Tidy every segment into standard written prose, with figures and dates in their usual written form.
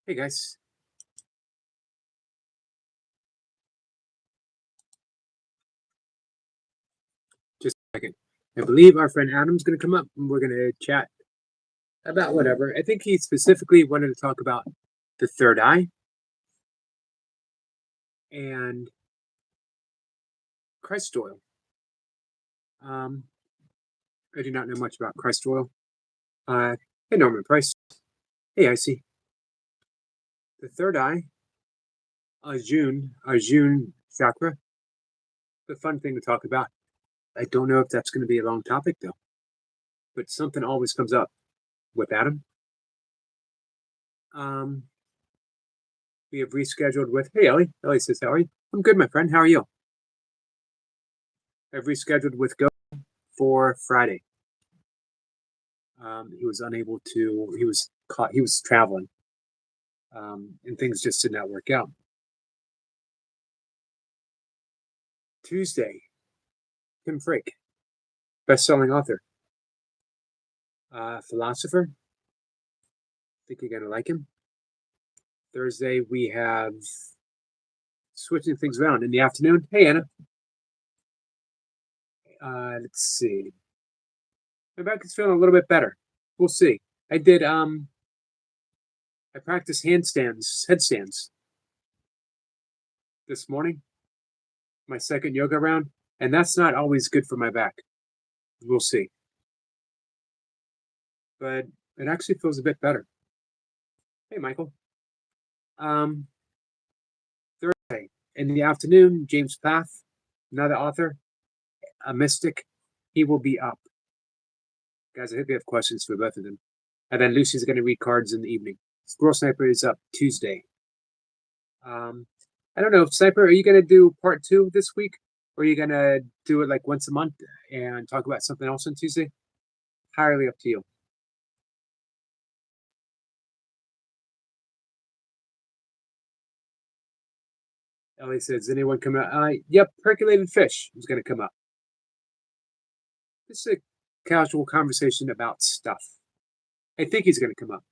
Hey guys, just a second. I believe our friend Adam's going to come up and we're going to chat about whatever. I think he specifically wanted to talk about the third eye and Christ oil. Um, I do not know much about Christ oil. Hey Norman Price. Hey Icy. The third eye, Arjun chakra. The fun thing to talk about. I don't know if that's going to be a long topic though, but something always comes up with Adam. Um, we have rescheduled with. Hey Ellie. Ellie says, "How are you?" I'm good, my friend. How are you? I've rescheduled with Go for Friday. He was unable to. He was caught. He was traveling, and things just did not work out. Tuesday, Tim Frake, best-selling author, philosopher. I think you're gonna like him. Thursday, we have switching things around in the afternoon. Hey Anna. Let's see. My back is feeling a little bit better. We'll see. I did. I practiced headstands this morning. My second yoga round, and that's not always good for my back. We'll see. But it actually feels a bit better. Hey, Michael. Um, Thursday in the afternoon, James Path, another author, a mystic, he will be up. Guys, I hope you have questions for both of them. And then Lucy's going to read cards in the evening. Squirrel Sniper is up Tuesday. I don't know, Sniper, are you going to do part 2 this week? Or are you going to do it like once a month and talk about something else on Tuesday? Entirely up to you. Ellie says, anyone come out? Yep, Percolated Fish is going to come up. This is a casual conversation about stuff. I think he's going to come up.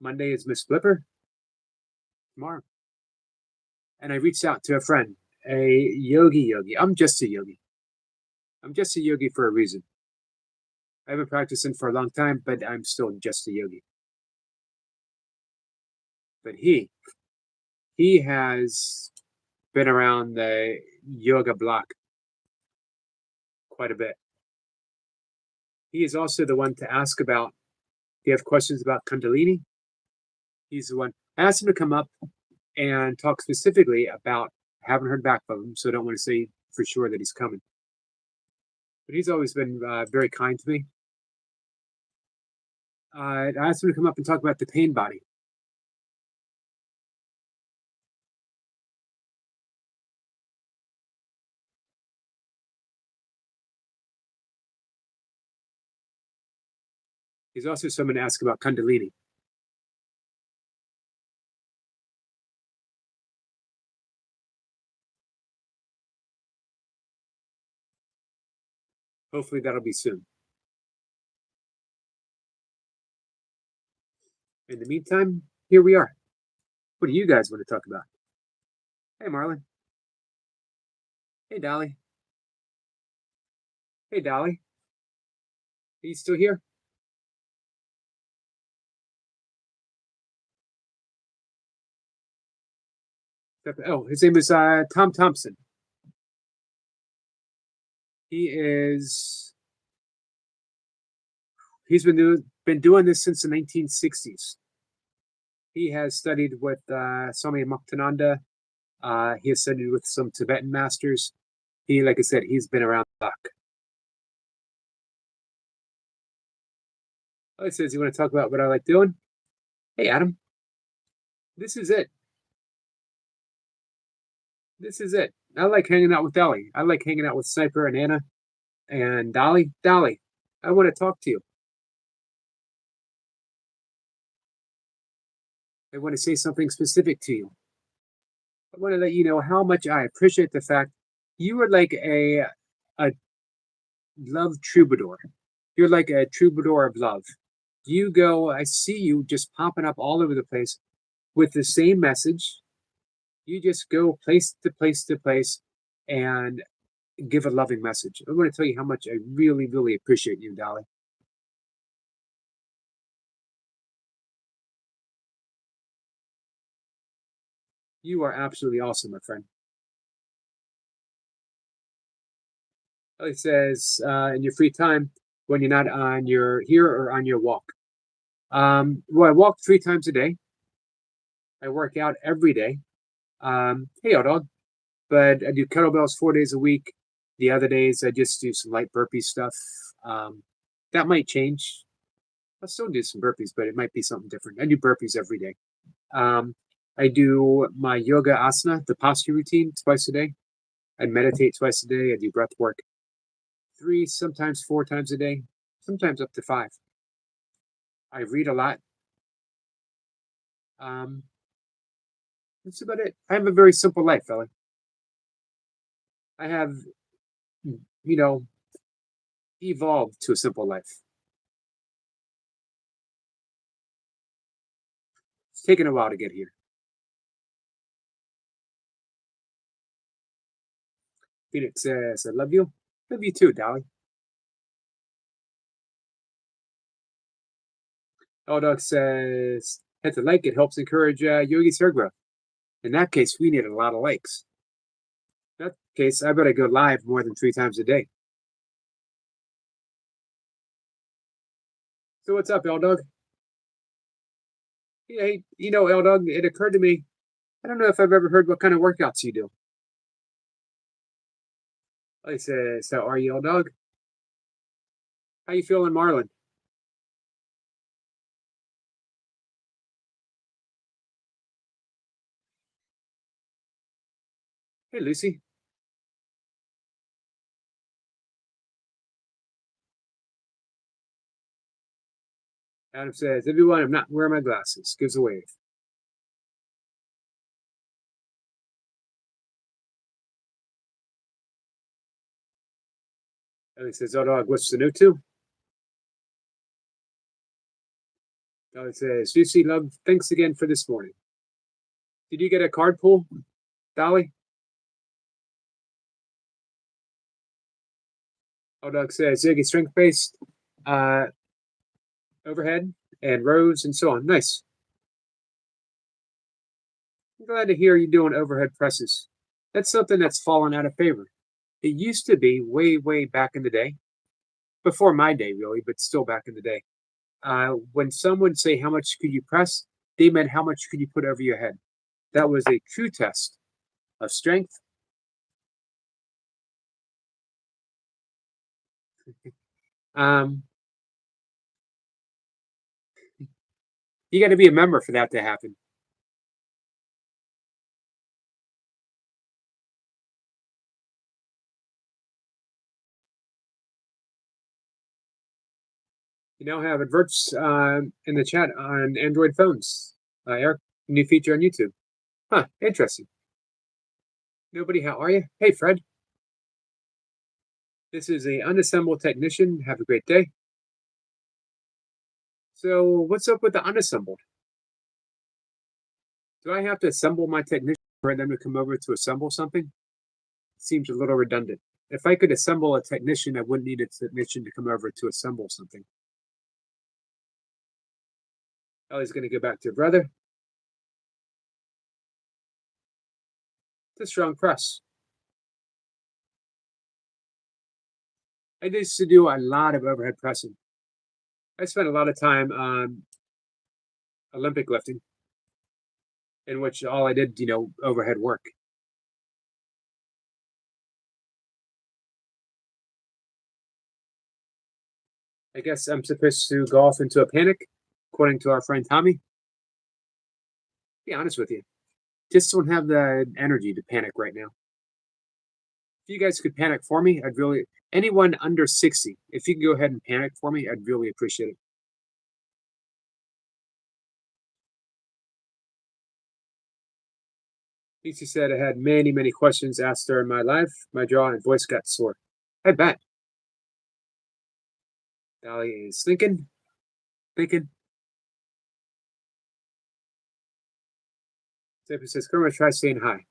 Monday is Miss Flipper. Tomorrow. And I reached out to a friend, a yogi. I'm just a yogi. I'm just a yogi for a reason. I haven't practiced for a long time, but I'm still just a yogi. But he has been around the yoga block quite a bit. He is also the one to ask about. If you have questions about Kundalini, he's the one. I asked him to come up and talk specifically about. I haven't heard back from him, so I don't want to say for sure that he's coming. But he's always been very kind to me. I asked him to come up and talk about the pain body. He's also someone to ask about Kundalini. Hopefully that'll be soon. In the meantime, here we are. What do you guys want to talk about? Hey, Marlon. Hey, Dolly. Hey, Dolly. Are you still here? Oh, his name is Tom Thompson. He's been doing this since the 1960s. He has studied with Swami Muktananda. He has studied with some Tibetan masters. Like I said, he's been around the block. Oh, he says, you want to talk about what I like doing? Hey, Adam. This is it. This is it. I like hanging out with Dolly. I like hanging out with Sniper and Anna and Dolly. Dolly, I want to talk to you. I want to say something specific to you. I want to let you know how much I appreciate the fact you are like a love troubadour. You're like a troubadour of love. I see you just popping up all over the place with the same message. You just go place to place to place and give a loving message. I want to tell you how much I really, really appreciate you, Dolly. You are absolutely awesome, my friend. It says, in your free time, when you're not on your here or on your walk. Well, I walk 3 times a day. I work out every day. Hey, old dog. But I do kettlebells 4 days a week. The other days, I just do some light burpee stuff. Um, that might change. I'll still do some burpees, but it might be something different. I do burpees every day. Um, I do my yoga asana, the posture routine, twice a day. I meditate twice a day. I do breath work 3, sometimes 4 times a day, sometimes up to 5. I read a lot. Um, that's about it. I have a very simple life, fella. I have, you know, evolved to a simple life. It's taken a while to get here. Phoenix says, I love you. Love you too, Dolly. Dog says, hit the like. It helps encourage Yogi's hair growth. In that case, we need a lot of likes. In that case, I better go live more than 3 times a day. So what's up, Dog? Yeah, hey, Dog, it occurred to me, I don't know if I've ever heard what kind of workouts you do. I says, how are you, Dog? How you feeling, Marlon? Hey, Lucy. Adam says, everyone, I'm not wearing my glasses. Gives a wave. Ellie says, Dog, what's the new two? Ellie says, Lucy, love, thanks again for this morning. Did you get a card pull, Dolly? Dog says, Ziggy, strength based, uh, overhead, and rows, and so on. Nice. I'm glad to hear you doing overhead presses. That's something that's fallen out of favor. It used to be way, way back in the day, before my day, really, but still back in the day. When someone would say, how much could you press? They meant how much could you put over your head. That was a true test of strength. Um, you got to be a member for that to happen. You now have adverts in the chat on Android phones. Eric, new feature on YouTube. Huh, interesting. Nobody, how are you? Hey, Fred. This is a unassembled technician. Have a great day. So, what's up with the unassembled? Do I have to assemble my technician for them to come over to assemble something? Seems a little redundant. If I could assemble a technician, I wouldn't need a technician to come over to assemble something. Oh, he's going to go back to brother. It's a strong press. I used to do a lot of overhead pressing. I spent a lot of time on Olympic lifting, in which all I did, overhead work. I guess I'm supposed to go off into a panic, according to our friend Tommy. Be honest with you, just don't have the energy to panic right now. If you guys could panic for me, I'd really, anyone under 60, if you can go ahead and panic for me, I'd really appreciate it. Lisa said I had many, many questions asked during my life. My jaw and voice got sore. I bet. Dolly is thinking. Stephen says, "Come on, try saying hi."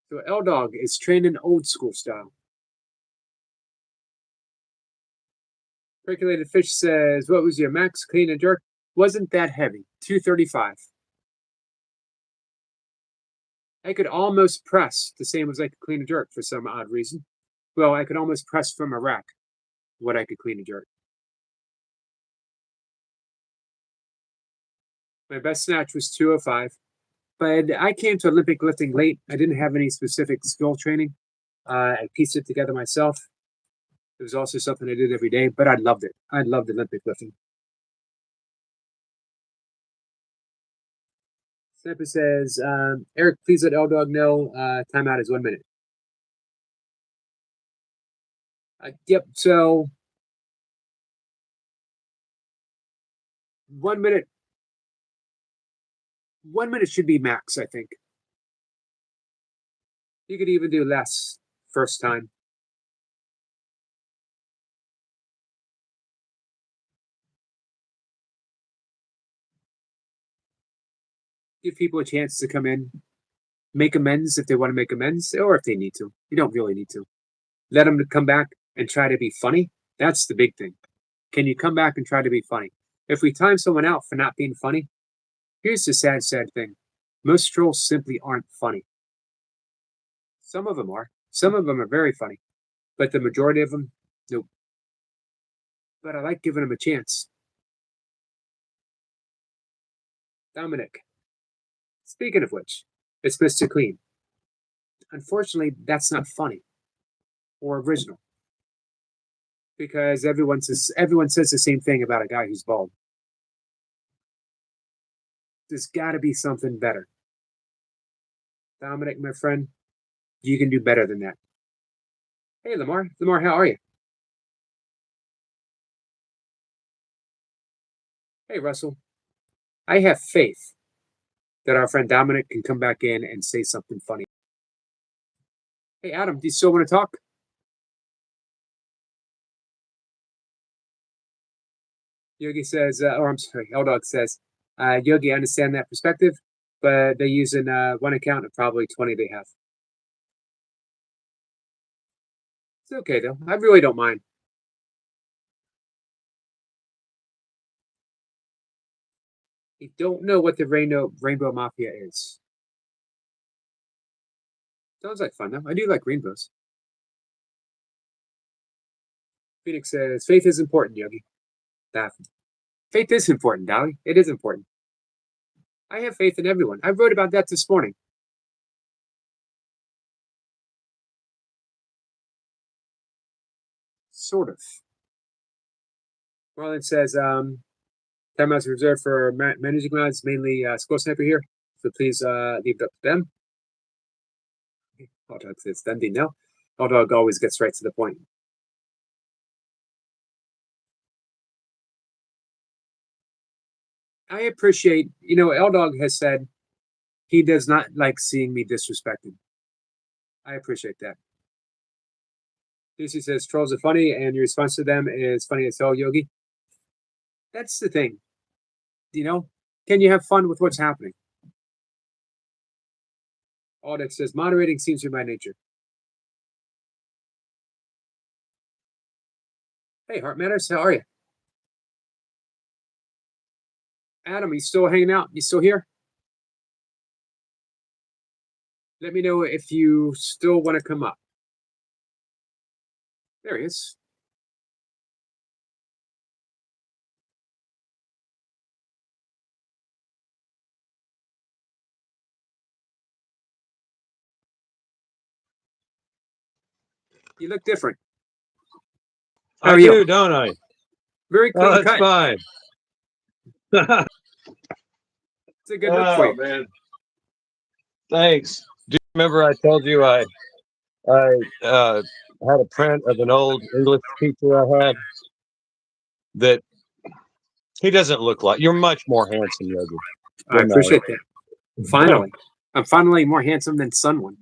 So L Dog is training old school style. Percolated Fish says, "What was your max clean and jerk? Wasn't that heavy? 235. I could almost press the same as I could clean and jerk for some odd reason. Well, I could almost press from a rack what I could clean and jerk. My best snatch was 205, but I came to Olympic lifting late. I didn't have any specific skill training. I pieced it together myself. It was also something I did every day, but I loved it. I loved Olympic lifting. Sniper says, "Eric, please let L Dog know timeout is 1 minute." Yep. So 1 minute. 1 minute should be max, I think. You could even do less first time. Give people a chance to come in, make amends if they want to make amends, or if they need to. You don't really need to. Let them come back and try to be funny. That's the big thing. Can you come back and try to be funny? If we time someone out for not being funny, here's the sad thing. Most trolls simply aren't funny. Some of them are. Some of them are very funny. But the majority of them, nope. But I like giving them a chance. Dominic. Speaking of which, it's Mr. Clean. Unfortunately, that's not funny or original. Because everyone says the same thing about a guy who's bald. There's got to be something better. Dominic, my friend, you can do better than that. Hey, Lamar. Lamar, how are you? Hey, Russell. I have faith that our friend Dominic can come back in and say something funny. Hey, Adam, do you still want to talk? Yogi says, or I'm sorry, L Dog says, Yogi, I understand that perspective, but they're using one account of probably 20 they have. It's okay, though. I really don't mind. I don't know what the Rainbow Mafia is. Sounds like fun, though. I do like rainbows. Phoenix says, faith is important, Yogi. Faith is important, Dolly. It is important. I have faith in everyone. I wrote about that this morning. Sort of. Marlon says, timeouts reserved for managing rounds, mainly Skull Sniper here. So please leave it up to them. Hot Dog says, Dundee, no. Hot Dog always gets right to the point. I appreciate, L Dog has said he does not like seeing me disrespected. I appreciate that. Lucy says trolls are funny, and your response to them is funny as hell, Yogi. That's the thing. Can you have fun with what's happening? Audix says moderating seems to be my nature. Hey, Heart Matters, how are you? Adam, you still hanging out? You still here? Let me know if you still want to come up. There he is. You look different. How are you? Don't I? Very clean that's cut. Fine. It's a good look for you, man. Thanks. Do you remember I told you I had a print of an old English teacher I had that he doesn't look like. You're much more handsome, Yogi. I appreciate that. Finally. I'm finally more handsome than someone.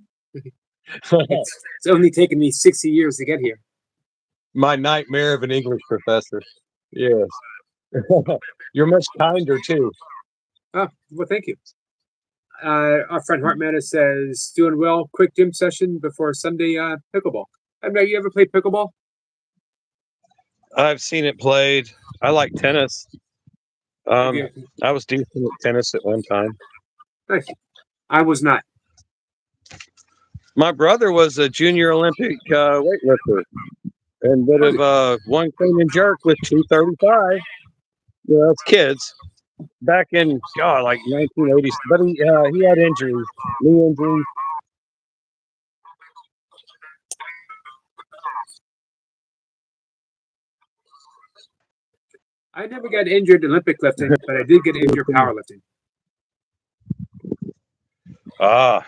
It's only taken me 60 years to get here. My nightmare of an English professor. Yes. You're much kinder too. Oh, well, thank you. Our friend Heart says, doing well. Quick gym session before Sunday pickleball. Have you ever played pickleball? I've seen it played. I like tennis. Have you- I was decent at tennis at one time. Nice. I was not. My brother was a junior Olympic weightlifter and would have won clean and jerk with 235. You know, it's kids back in like 1980s. But he had injuries, knee injuries. I never got injured Olympic lifting, but I did get injured powerlifting. Ah,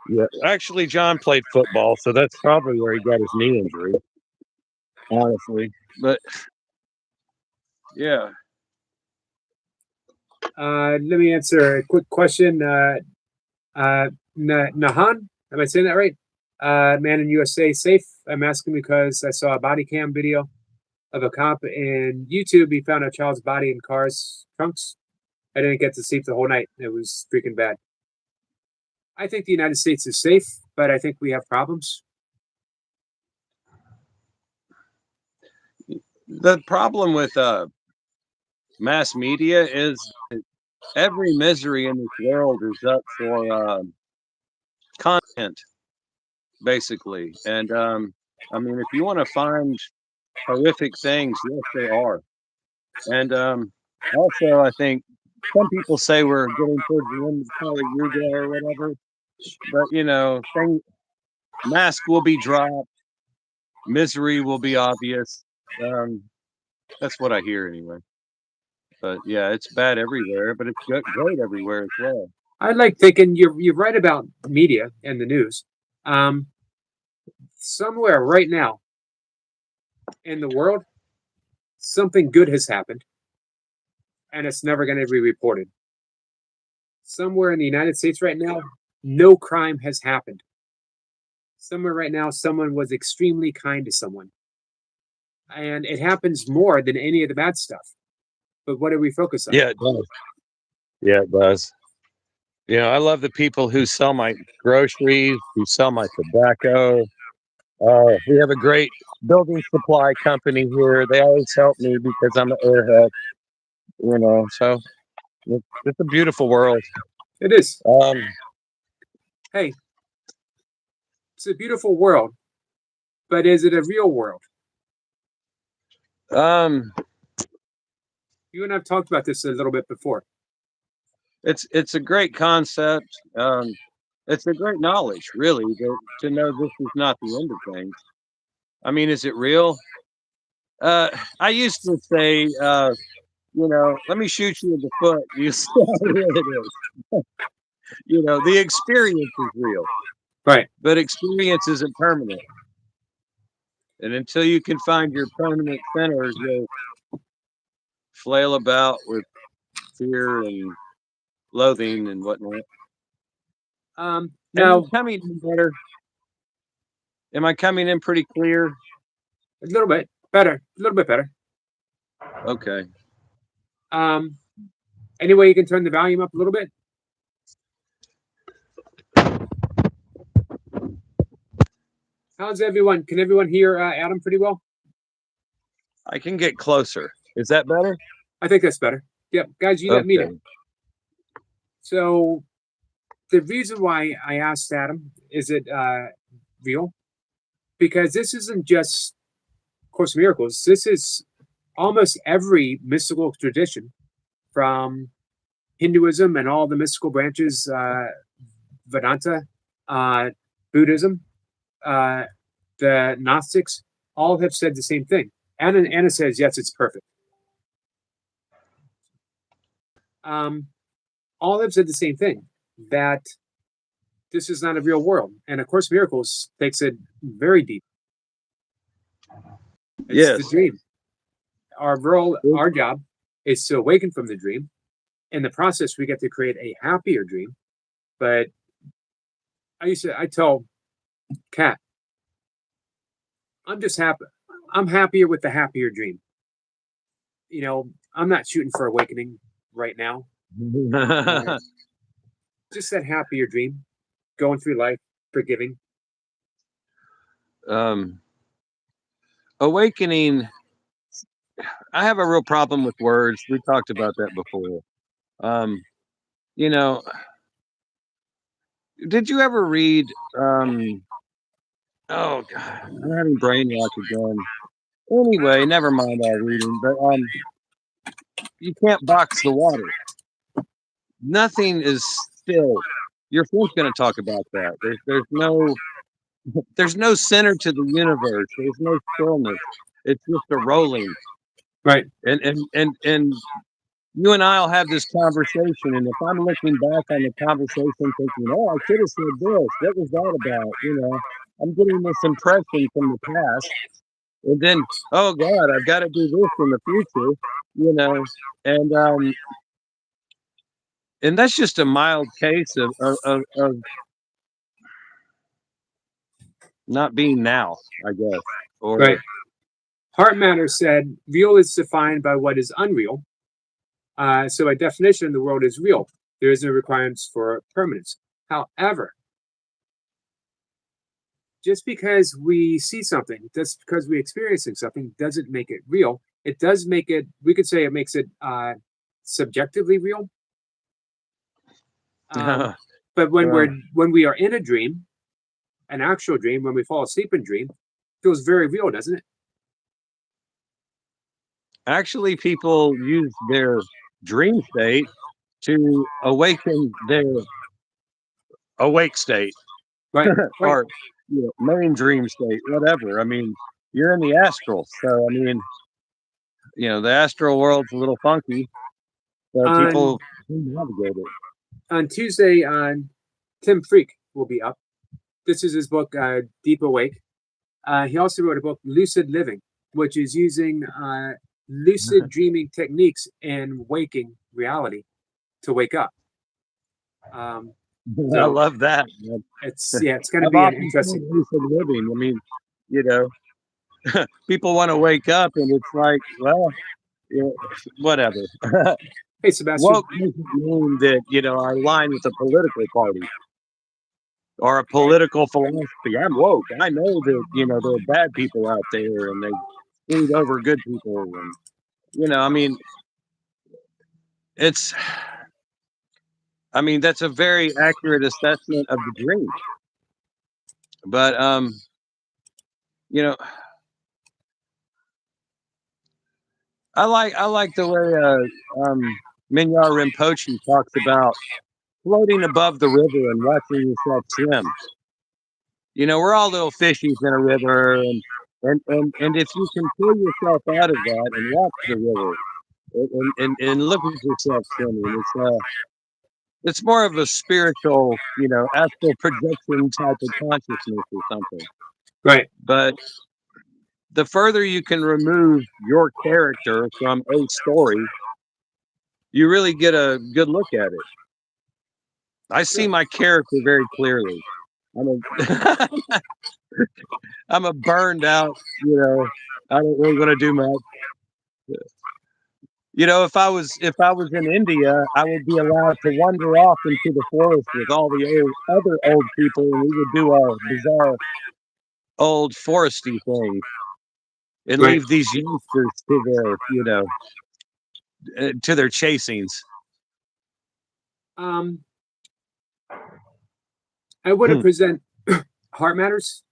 yeah. Actually, John played football, so that's probably where he got his knee injury. Honestly, but yeah. Let me answer a quick question. Nahan, am I saying that right? Man in USA safe. I'm asking because I saw a body cam video of a cop in YouTube. He found a child's body in car's trunks. I didn't get to sleep the whole night. It was freaking bad. I think the United States is safe, but I think we have problems. The problem with mass media is every misery in this world is up for content, basically. And I mean, if you want to find horrific things, yes, there are. And also, I think some people say we're getting towards the end of Kali Yuga or whatever, but you know, mask will be dropped, misery will be obvious. That's what I hear anyway. But yeah, it's bad everywhere, but it's great everywhere as well. I like thinking you're right about media and the news. Somewhere right now in the world, something good has happened, and it's never going to be reported. Somewhere in the United States right now, no crime has happened. Somewhere right now, someone was extremely kind to someone. And it happens more than any of the bad stuff. But what do we focus on? Yeah, it does. Yeah, it does. You know, I love the people who sell my groceries, who sell my tobacco. We have a great building supply company here. They always help me because I'm an airhead, you know, so it's a beautiful world. It is. Hey, it's a beautiful world, but is it a real world? You and I've talked about this a little bit before. It's a great concept. It's a great knowledge, really, to know this is not the end of things. I mean, is it real? I used to say, you know, let me shoot you in the foot. You see how real it is. You know, the experience is real, right? But experience isn't permanent. And until you can find your permanent center, you'll flail about with fear and loathing and whatnot. Now, coming in better. Am I coming in pretty clear? A little bit better. A little bit better. Okay. Any way you can turn the volume up a little bit? How's everyone? Can everyone hear Adam pretty well? I can get closer. Is that better? I think that's better. Yep, guys, you let me know. So the reason why I asked Adam, is it real? Because this isn't just Course in Miracles. This is almost every mystical tradition, from Hinduism and all the mystical branches, Vedanta, Buddhism, the Gnostics, all have said the same thing. Anna says, yes, it's perfect. All have said the same thing, that this is not a real world. And A Course in Miracles takes it very deep. It's the dream. Our job is to awaken from the dream. In the process, we get to create a happier dream. But I tell Cat, I'm just happy. I'm happier with the happier dream. You know, I'm not shooting for awakening right now. Just that happier dream, going through life, forgiving. Awakening. I have a real problem with words. We talked about that before. You know, did you ever read? Oh God, I'm having brainwash again. Anyway, never mind all reading. But you can't box the water. Nothing is still. Your friend's going to talk about that. There's no center to the universe. There's no stillness. It's just a rolling. Right. And you and I'll have this conversation, and if I'm looking back on the conversation thinking, oh, I could have said this. What was that about? I'm getting this impression from the past, and then, oh God, I've got to do this in the future. And that's just a mild case of not being now, I guess. Or Right. Heart Matter said, real is defined by what is unreal. So by definition, the world is real. There is no requirements for permanence. However, just because we see something, just because we're experiencing something, doesn't make it real. It does make it, we could say it makes it subjectively real. But when we are in a dream, an actual dream, when we fall asleep in dream, it feels very real, doesn't it? Actually, people use their dream state to awaken their awake state. Right. Or main dream state, whatever. I mean, you're in the astral, so I mean, the astral world's a little funky, so people navigate it. On Tuesday, Tim Freak will be up. This is his book, Deep Awake. He also wrote a book, Lucid Living, which is using lucid dreaming techniques and waking reality to wake up. I love that. It's going to be an interesting lucid living. I mean, people want to wake up, and it's like, well, whatever. Hey, Sebastian. Woke doesn't mean that I align with a political party or a political philosophy. I'm woke. I know that there are bad people out there, and they screwed over good people, and I mean, that's a very accurate assessment of the dream. But I like the way Minyar Rinpoche talks about floating above the river and watching yourself swim. We're all little fishies in a river, and if you can pull yourself out of that and watch the river and look at yourself swimming, it's more of a spiritual, astral projection type of consciousness or something. Right. But the further you can remove your character from a story, you really get a good look at it. I see my character very clearly. I'm a burned out, I don't really want to do much. If I was in India, I would be allowed to wander off into the forest with all the other old people, and we would do our bizarre old foresty thing, and leave these youngsters to their, to their chasings. I want to present Heart Matters.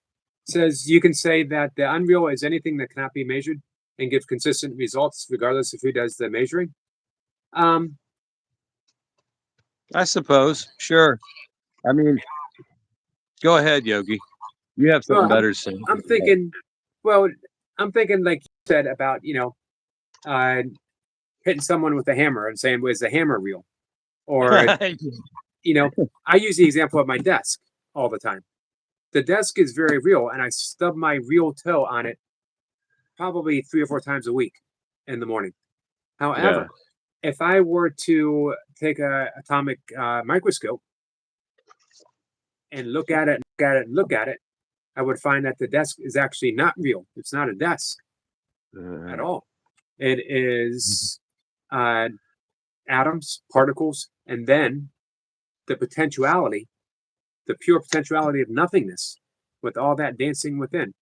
Says you can say that the unreal is anything that cannot be measured and give consistent results regardless of who does the measuring. I suppose. Sure. I mean, go ahead, Yogi. You have something better to say. I'm thinking like you said about, hitting someone with a hammer and saying, was the hammer real? Or, I use the example of my desk all the time. The desk is very real, and I stub my real toe on it probably 3 or 4 times a week in the morning. However, if I were to take a atomic microscope and look at it, I would find that the desk is actually not real. It's not a desk at all. It is atoms, particles, and then the potentiality, the pure potentiality of nothingness with all that dancing within.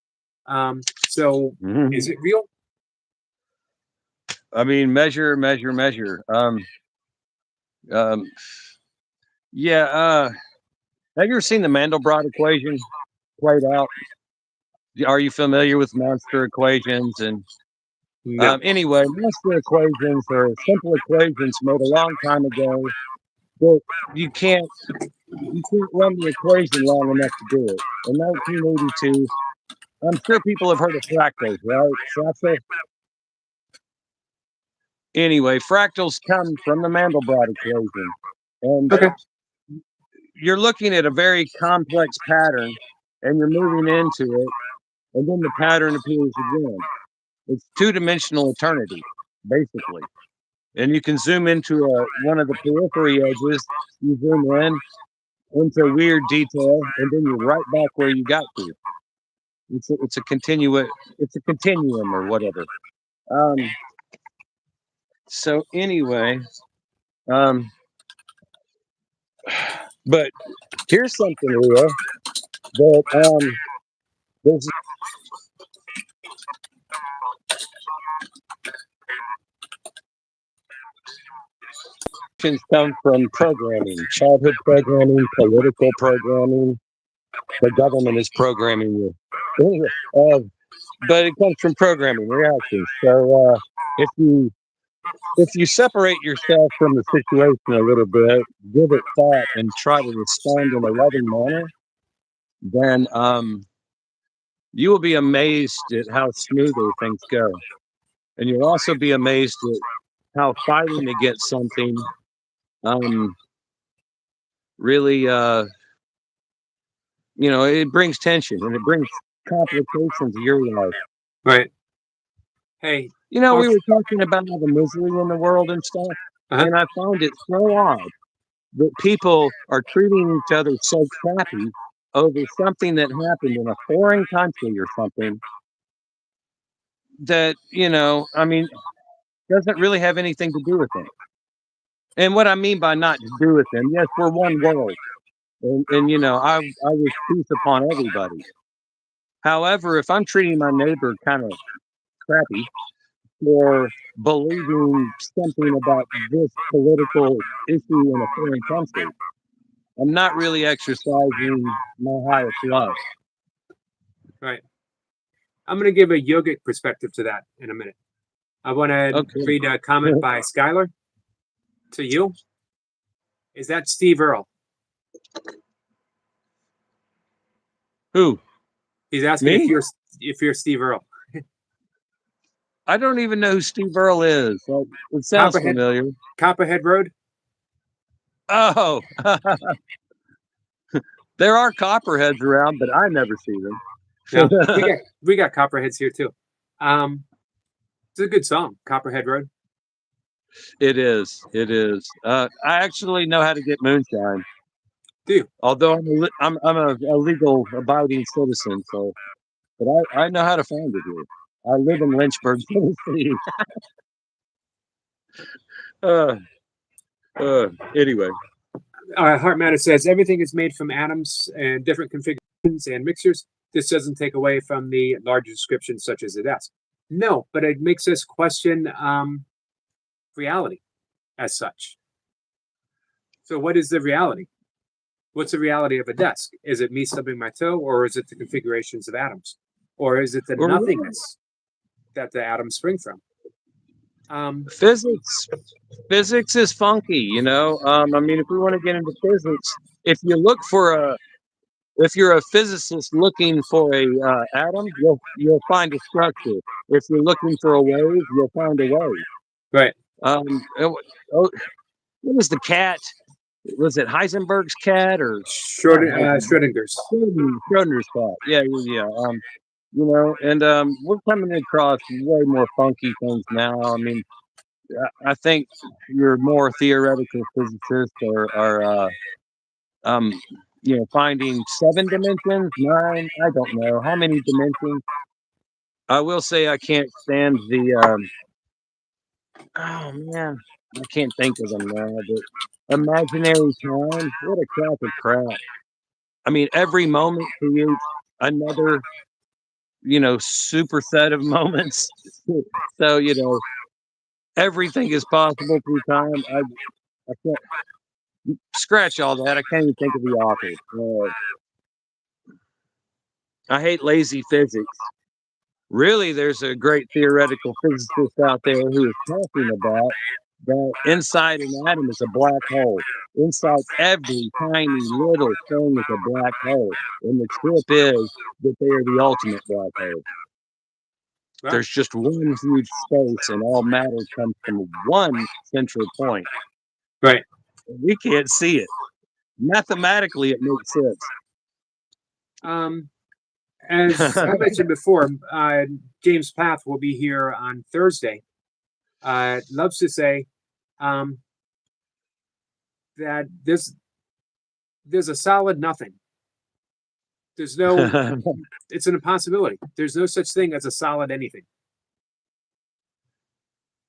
So is it real? I mean, measure. Yeah. Have you ever seen the Mandelbrot equation played out? Are you familiar with monster equations? And No. anyway, monster equations are simple equations made a long time ago that you can't run the equation long enough to do it. In 1982, I'm sure people have heard of fractals, right? Fractal. Anyway, fractals come from the Mandelbrot equation, and Okay. you're looking at a very complex pattern, and you're moving into it, and then the pattern appears again. It's two-dimensional eternity, basically. And you can zoom into one of the periphery edges. You zoom in into weird detail, and then you're right back where you got to. It's a continuum or whatever. So anyway, but here's something real that there's come from programming, childhood programming, political programming. The government is programming you. Anyway, but it comes from programming reactions. So if you separate yourself from the situation a little bit, give it thought, and try to respond in a loving manner, then you will be amazed at how smoothly things go, and you'll also be amazed at how fighting against something really it brings tension and it brings complications to your life. Right. Hey, we were talking about all the misery in the world and stuff, and I found it so odd that people are treating each other so crappy over something that happened in a foreign country or something that, I mean, doesn't really have anything to do with them. And what I mean by not to do with them, yes, we're one world. And I wish peace upon everybody. However, if I'm treating my neighbor kind of crappy for believing something about this political issue in a foreign country, I'm not really exercising my highest love. Right. I'm going to give a yogic perspective to that in a minute. I want to read a comment by Skylar to you. Is that Steve Earle? Who? He's asking if you're Steve Earle. I don't even know who Steve Earle is. It sounds familiar. Copperhead Road? Oh. There are copperheads around, but I never see them. Yeah, we got copperheads here too. It's a good song, Copperhead Road. It is. I actually know how to get moonshine. Do you? Although I'm a legal abiding citizen, but I know how to find it here. I live in Lynchburg, Tennessee. Anyway. Heart Matter says everything is made from atoms and different configurations and mixtures. This doesn't take away from the larger descriptions such as a desk. No, but it makes us question reality as such. So what is the reality? What's the reality of a desk? Is it me stubbing my toe, or is it the configurations of atoms? Or is it the nothingness that the atoms spring from? Physics is funky, I mean, if we want to get into physics, if you're a physicist looking for a atom, you'll find a structure. If you're looking for a wave, you'll find a wave. Right. What was the cat? Was it Heisenberg's cat or Schrodinger's? Schrodinger's cat. Yeah. And we're coming across way more funky things now. I mean, I think your more theoretical physicists are finding 7 dimensions, 9, I don't know how many dimensions. I will say I can't stand oh man, I can't think of them now, but imaginary time, what a crock of crap. I mean, every moment creates another, superset of moments. So, everything is possible through time. I can't scratch all that. I can't even think of the author. I hate lazy physics. Really, there's a great theoretical physicist out there who is talking about that inside an atom is a black hole. Inside every tiny little thing is a black hole. And the trip is that they are the ultimate black hole. Wow. There's just one huge space, and all matter comes from one central point. Right. We can't see it. Mathematically, it makes sense. As I mentioned before, James Path will be here on Thursday. Loves to say that there's a solid nothing. There's no. It's an impossibility. There's no such thing as a solid anything.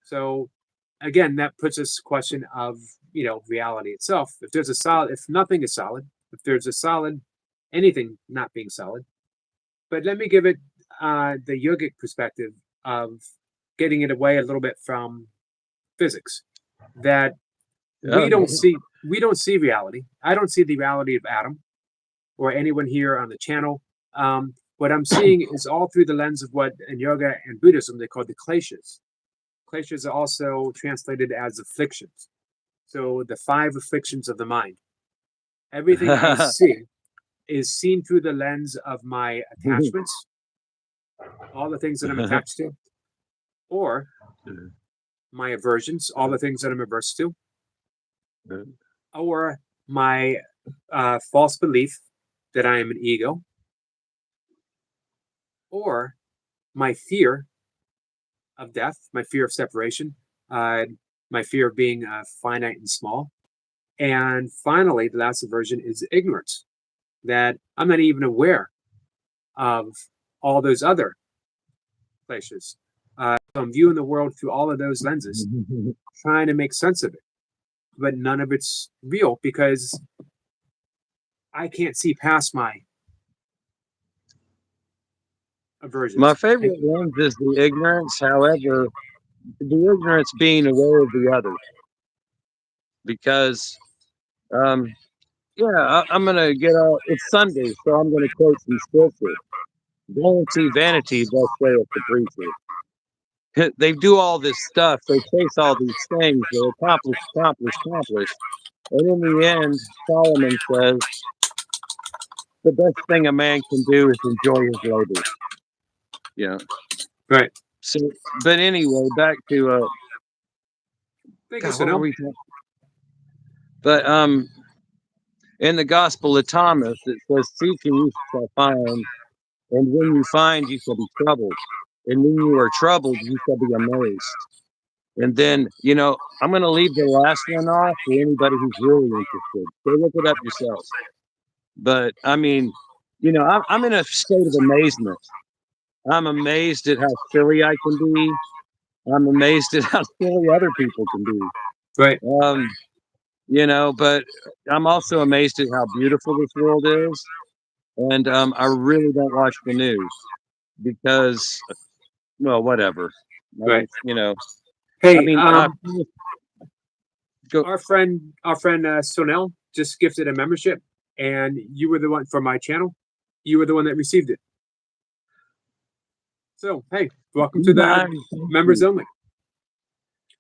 So, again, that puts us question of reality itself. If there's a solid, if nothing is solid, if there's a solid, anything not being solid. But let me give it the yogic perspective of getting it away a little bit from physics. That we don't see reality. I don't see the reality of Adam or anyone here on the channel. What I'm seeing is all through the lens of what in yoga and Buddhism they call the kleshas. Kleshas are also translated as afflictions. So the 5 afflictions of the mind. Everything I see is seen through the lens of my attachments, all the things that I'm attached to, or my aversions, all the things that I'm averse to, or my false belief that I am an ego, or my fear of death, my fear of separation, my fear of being finite and small. And finally, the last aversion is ignorance, that I'm not even aware of all those other places. So I'm viewing the world through all of those lenses, trying to make sense of it. But none of it's real because I can't see past my aversions. My favorite lens is the ignorance. However, the ignorance being aware of the others. Because, I'm going to get out. It's Sunday, so I'm going to quote some scripture. Vanity, vanity, thus saith the preacher. They do all this stuff. They chase all these things. They accomplish. And in the end, Solomon says, the best thing a man can do is enjoy his labor. Yeah. Right. So, but anyway, back to Thank you, God, what were Sunil. we talking? But in the Gospel of Thomas, it says, "Seek and you shall find, and when you find, you shall be troubled, and when you are troubled, you shall be amazed." And then, I'm going to leave the last one off for anybody who's really interested. Go look it up yourself. But I mean, I'm in a state of amazement. I'm amazed at how silly I can be. I'm amazed at how silly other people can be. Right. But I'm also amazed at how beautiful this world is. And I really don't watch the news because, well, whatever. Right. Hey, I mean, go. Our friend Sonel just gifted a membership, and you were the one for my channel. You were the one that received it. So, hey, welcome to the members only.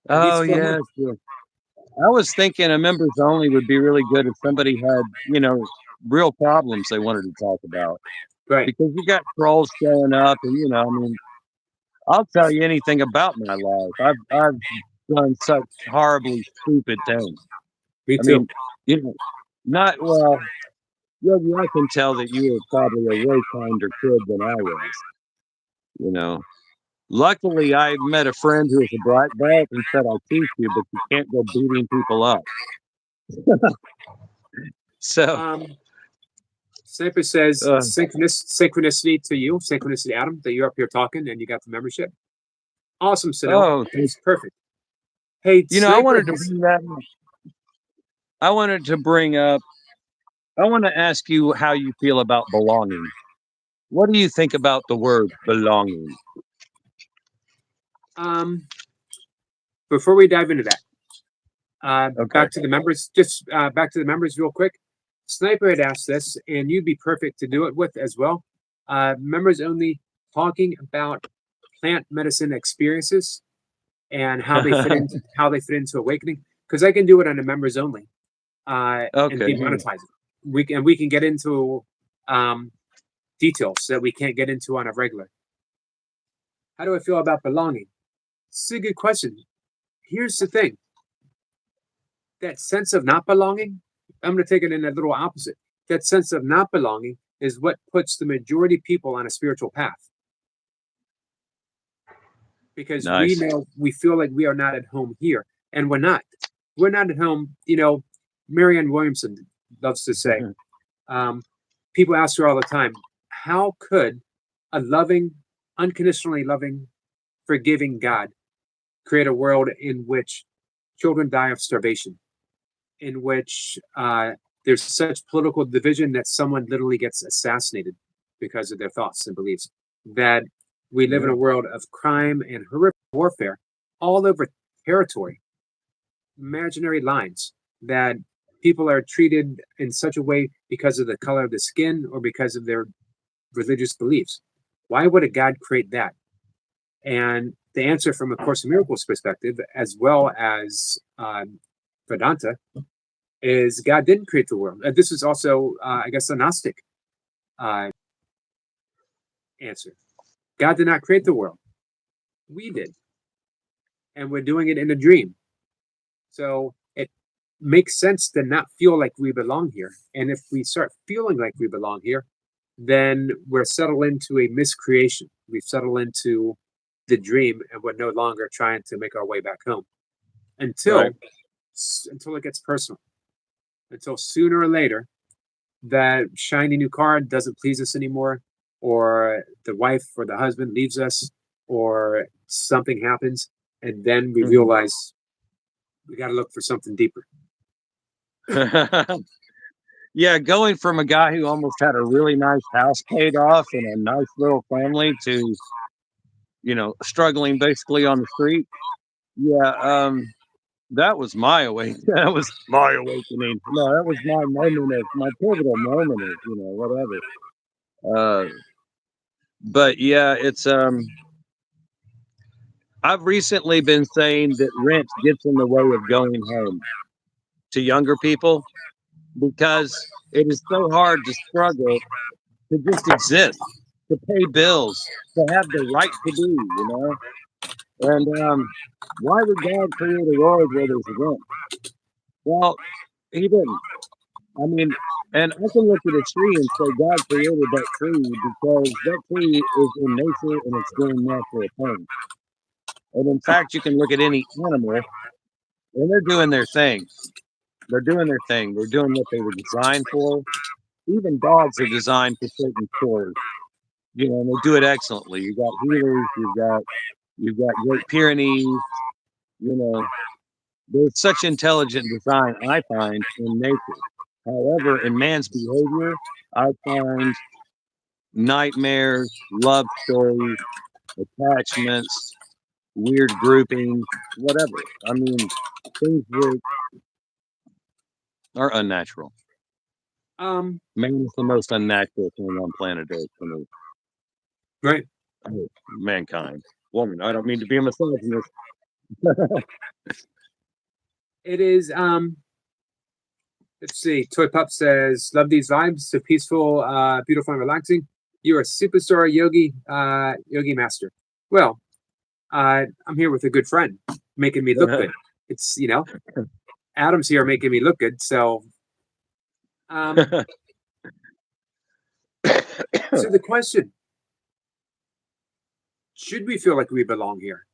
Oh, yes. Yeah. I was thinking a members only would be really good if somebody had, real problems they wanted to talk about. Right. Because you got trolls showing up, and I'll tell you anything about my life. I've done such horribly stupid things. Me too. Not well. Yogi, I can tell that you were probably a way kinder kid than I was. Luckily, I met a friend who was a black belt and said, "I'll teach you, but you can't go beating people up." So, Sniper says Uh, synchronicity to you, synchronicity, Adam, that you're up here talking and you got the membership. Awesome, Sunil. oh, It's perfect. Hey, you know, I Sniper. wanted to bring that. I wanted to bring up. I want to ask you how you feel about belonging. What do you think about the word belonging? Um, before we dive into that, Okay. back to the members. Just back to the members, real quick. Sniper had asked this, and you'd be perfect to do it with as well. Members only, talking about plant medicine experiences and how they fit into awakening. Because I can do it on the members only, and Okay. demonetize it. We can get into details that we can't get into on a regular. How do I feel about belonging? It's a good question. Here's the thing. That sense of not belonging, I'm going to take it in a little opposite. That sense of not belonging is what puts the majority of people on a spiritual path. Because Nice. we feel like we are not at home here, and we're not. We're not at home. Marianne Williamson loves to say, people ask her all the time, how could a loving, unconditionally loving, forgiving God create a world in which children die of starvation, in which there's such political division that someone literally gets assassinated because of their thoughts and beliefs, that we live in a world of crime and horrific warfare all over territory, imaginary lines, that people are treated in such a way because of the color of the skin or because of their religious beliefs. Why would a God create that? And the answer from A Course in Miracles perspective, as well as Vedanta, is God didn't create the world. This is also, I guess, a Gnostic answer. God did not create the world. We did. And we're doing it in a dream. So it makes sense to not feel like we belong here. And if we start feeling like we belong here, then we're settled into a miscreation. We've settled into the dream, and we're no longer trying to make our way back home until Right. until it gets personal. Until sooner or later, that shiny new car doesn't please us anymore, or the wife or the husband leaves us, or something happens, and then we realize we got to look for something deeper. Yeah, going from a guy who almost had a really nice house paid off and a nice little family to, struggling basically on the street. Yeah, that was my awakening. That was my awakening. No, that was my moment of my pivotal moment of, whatever. But yeah, it's I've recently been saying that rent gets in the way of going home to younger people because it is so hard to struggle to just exist, to pay bills, to have the right to be. And why would God create a world where there's rent? Well, He didn't. I mean, and I can look at a tree and say God created that tree because that tree is in nature and it's doing natural things. And in fact, you can look at any animal and they're doing their thing. They're doing their thing. They're doing what they were designed for. Even dogs are designed for certain chores, and they do it excellently. You got healers, you've got Great Pyrenees, there's such intelligent design I find in nature. However, in man's behavior, I find nightmares, love stories, attachments, weird groupings, whatever. I mean, things that are unnatural. Um, Man is the most unnatural thing on planet Earth for me. right. Mankind. Woman, I don't mean to be a misogynist. It is. Let's see. Toy Pup says, "Love these vibes. So peaceful, beautiful, and relaxing. You're a superstar yogi master." Well, I'm here with a good friend, making me look good. It's Adam's here making me look good. So, so the question: should we feel like we belong here?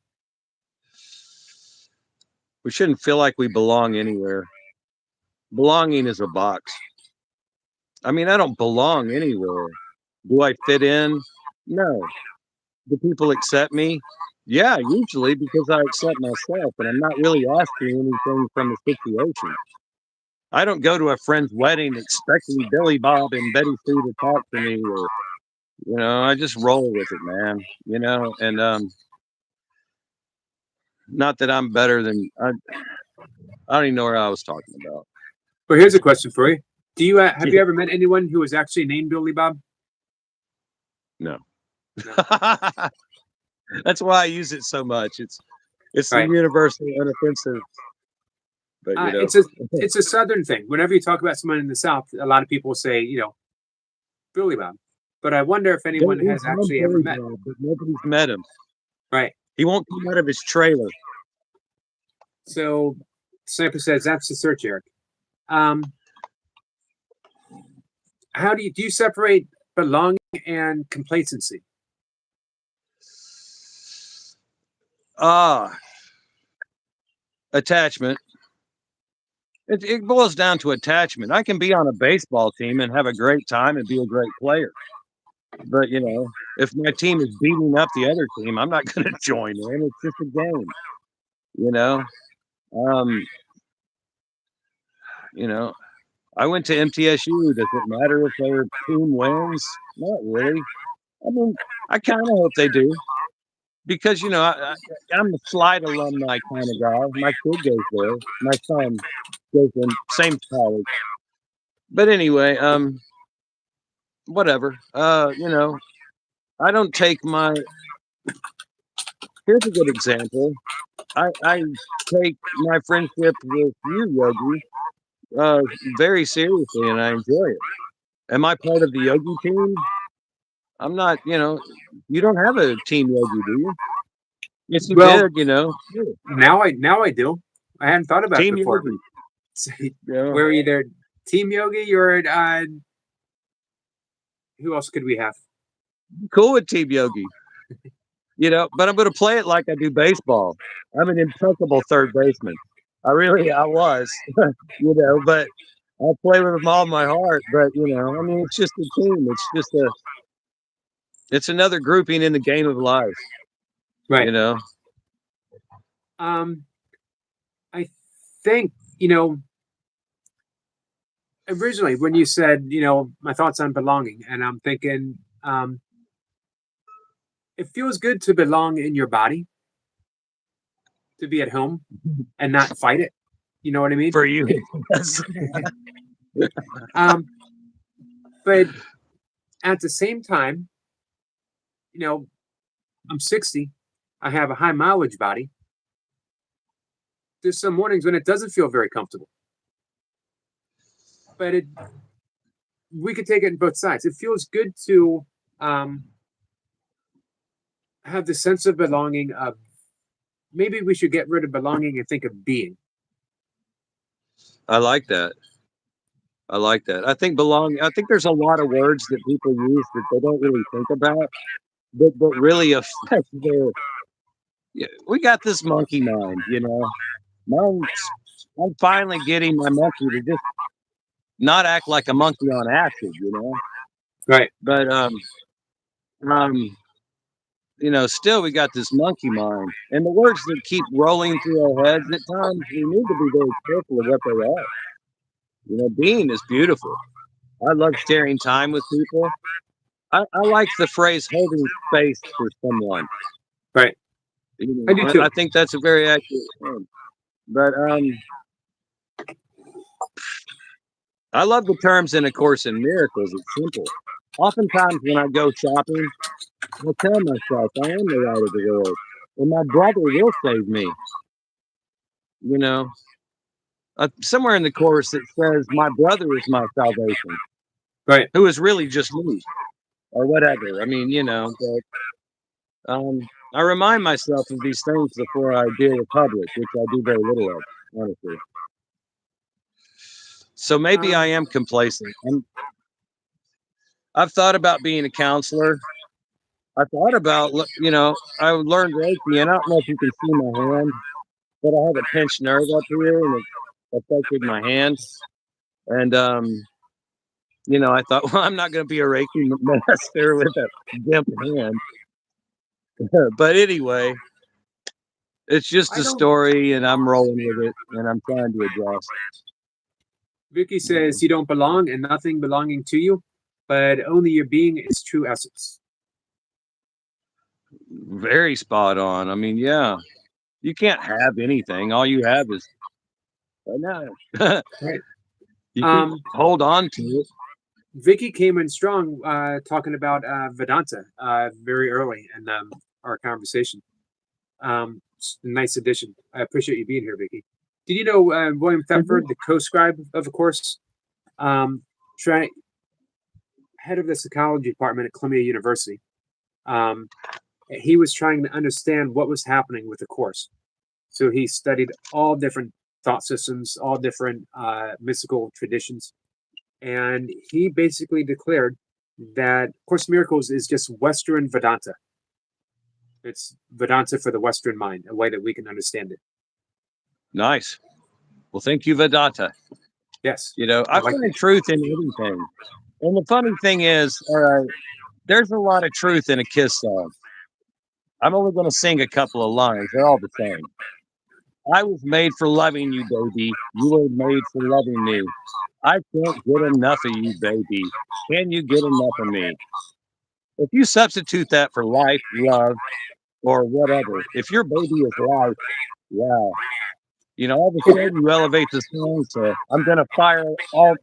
We shouldn't feel like we belong anywhere. Belonging is a box. I mean, I don't belong anywhere. Do I fit in? No. Do people accept me? Yeah, usually because I accept myself and I'm not really asking anything from the situation. I don't go to a friend's wedding expecting Billy Bob and Betty Sue to talk to me or, I just roll with it, man, and not that I'm better than I don't even know what I was talking about. But here's a question for you: Do you have you ever met anyone who was actually named Billy Bob? No. That's why I use it so much. It's the Right. universal unoffensive. But It's a Southern thing. Whenever you talk about someone in the South, a lot of people say, Billy Bob. But I wonder if anyone We've has known actually ever Billy met. Bob, but nobody's met him. Right. He won't come out of his trailer. So Sniper says that's the search, Eric. How do you separate belonging and complacency? Attachment. It boils down to attachment. I can be on a baseball team and have a great time and be a great player. But, if my team is beating up the other team, I'm not going to join in. It's just a game, you know. I went to MTSU. Does it matter if their team wins? Not really. I mean, I kind of hope they do because, I'm a Slide alumni kind of guy. My kid goes there. My son goes in same college. But anyway, whatever. I don't take here's a good example. I take my friendship with you, Yogi, very seriously, and I enjoy it. Am I part of the Yogi team? I'm not, you don't have a team Yogi, do you? Yes, you Well, did, now I do. I hadn't thought about Team it before. Yogi. We're either Team Yogi or who else could we have? Cool with Team Yogi. But I'm going to play it like I do baseball. I'm an impeccable third baseman. I was, but I play with them all my heart. But, I mean, it's just a team. It's another grouping in the game of life. Right. I think, originally when you said, my thoughts on belonging, and I'm thinking, it feels good to belong in your body, to be at home and not fight it. You know what I mean? For you. But at the same time, I'm 60. I have a high mileage body. There's some mornings when it doesn't feel very comfortable. But we could take it in both sides. It feels good to have the sense of belonging of maybe we should get rid of belonging and think of being. I like that. I think there's a lot of words that people use that they don't really think about, but really affect their. Yeah, we got this monkey mind, I'm finally getting my monkey to just not act like a monkey on acid, Right. But still we got this monkey mind, and the words that keep rolling through our heads at times, we need to be very careful of what they are. Being is beautiful. I love sharing time with people. I like the phrase holding space for someone. Right. I do too. I think that's a very accurate term. But I love the terms in A Course in Miracles. It's simple. Oftentimes when I go shopping, I tell myself I am the light of the world, and my brother will save me. Somewhere in the Course it says my brother is my salvation. Right. Who is really just me, or whatever. I mean, but I remind myself of these things before I deal with public, which I do very little of, honestly. So maybe I am complacent. I've thought about being a counselor. I thought about, I learned Reiki, and I don't know if you can see my hand, but I have a pinched nerve up here, and it affected my hand. And you know, I thought, well, I'm not going to be a Reiki master with a gimp hand. But anyway, it's just I a don't. story, and I'm rolling with it, and I'm trying to adjust. Vicky says you don't belong and nothing belonging to you, but only your being its true essence. Very spot on. I mean, yeah, you can't have anything. All you have is right now. Right. You can hold on to it. Vicky came in strong, talking about Vedanta very early in our conversation. Nice addition. I appreciate you being here, Vicky. Did you know William Thetford, the co-scribe of the course, head of the psychology department at Columbia University, he was trying to understand what was happening with the course. So he studied all different thought systems, all different mystical traditions, and he basically declared that Course in Miracles is just Western Vedanta. It's Vedanta for the Western mind, a way that we can understand it. Nice. Well, thank you, Vedanta. Yes. You know, I find truth in everything. And the funny thing is, there's a lot of truth in a Kiss song. I'm only going to sing a couple of lines. They're all the same. I was made for loving you, baby. You were made for loving me. I can't get enough of you, baby. Can you get enough of me? If you substitute that for life, love, or whatever, if your baby is life, wow. You know, all of a sudden you elevate the song to I'm gonna fire all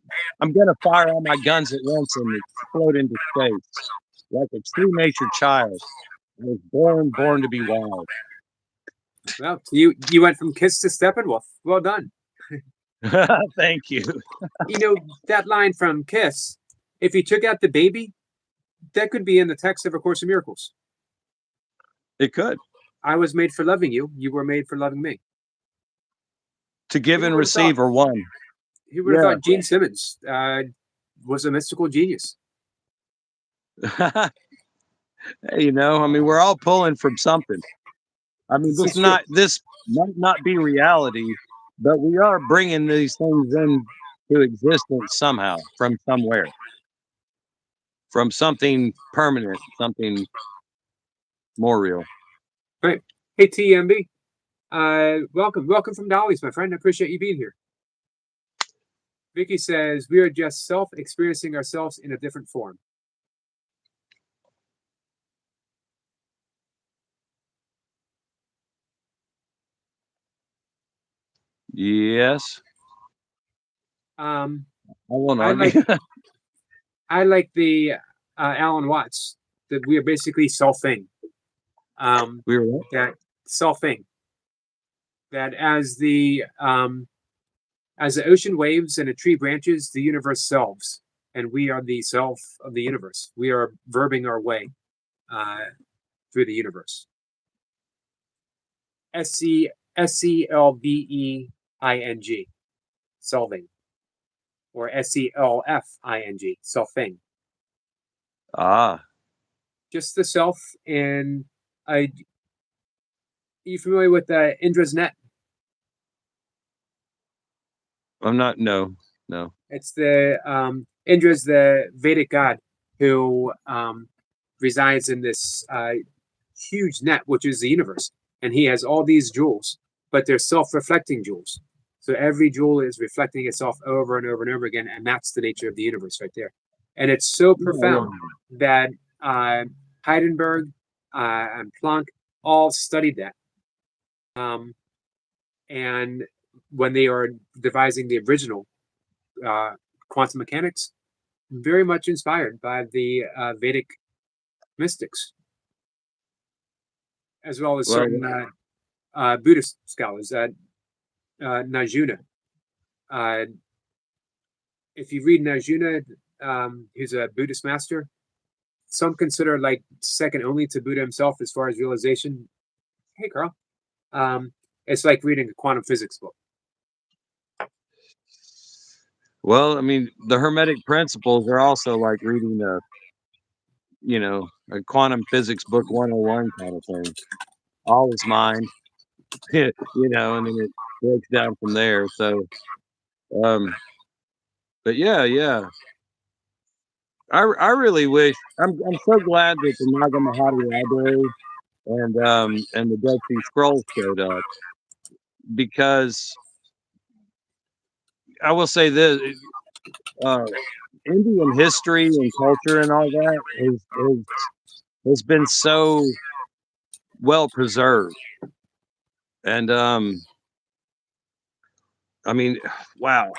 my guns at once and explode into space. Like a true nature child. I was born to be wild. Well, you went from Kiss to Steppenwolf. Well done. Thank you. You know, that line from Kiss, if you took out the baby, that could be in the text of A Course in Miracles. It could. I was made for loving you. You were made for loving me. To give and receive are one. Who would have thought Gene Simmons was a mystical genius? You know, I mean, we're all pulling from something. I mean, this might not be reality, but we are bringing these things into existence somehow, from somewhere, from something permanent, something more real. Right. Hey, TMB. Welcome from Dolly's, my friend. I appreciate you being here. Vicky says we are just self-experiencing ourselves in a different form. Yes. I won't argue. I like the Alan Watts, that we are basically selfing. That selfing. That as the ocean waves and a tree branches, the universe selves, and we are the self of the universe. We are verbing our way through the universe. SELVEING, solving, or SELFING, selfing. Just the self. And are you familiar with Indra's net? I'm not. No. It's the Indra's the Vedic god who resides in this huge net, which is the universe, and he has all these jewels, but they're self-reflecting jewels. So every jewel is reflecting itself over and over and over again, and that's the nature of the universe right there. And it's so profound that Heisenberg and Planck all studied that. And when they are devising the original quantum mechanics, very much inspired by the Vedic mystics, as well as certain Buddhist scholars. Nagarjuna. If you read Nagarjuna, he's a Buddhist master. Some consider like second only to Buddha himself as far as realization. Hey, Carl. It's like reading a quantum physics book. Well, I mean, the Hermetic principles are also like reading a quantum physics book 101 kind of thing. All is mind, and then it breaks down from there. So, but yeah. I really wish. I'm so glad that the Nag Hammadi Library and the Dead Sea Scrolls showed up, because I will say this: uh, Indian history and culture and all that has been so well preserved, and I mean, wow.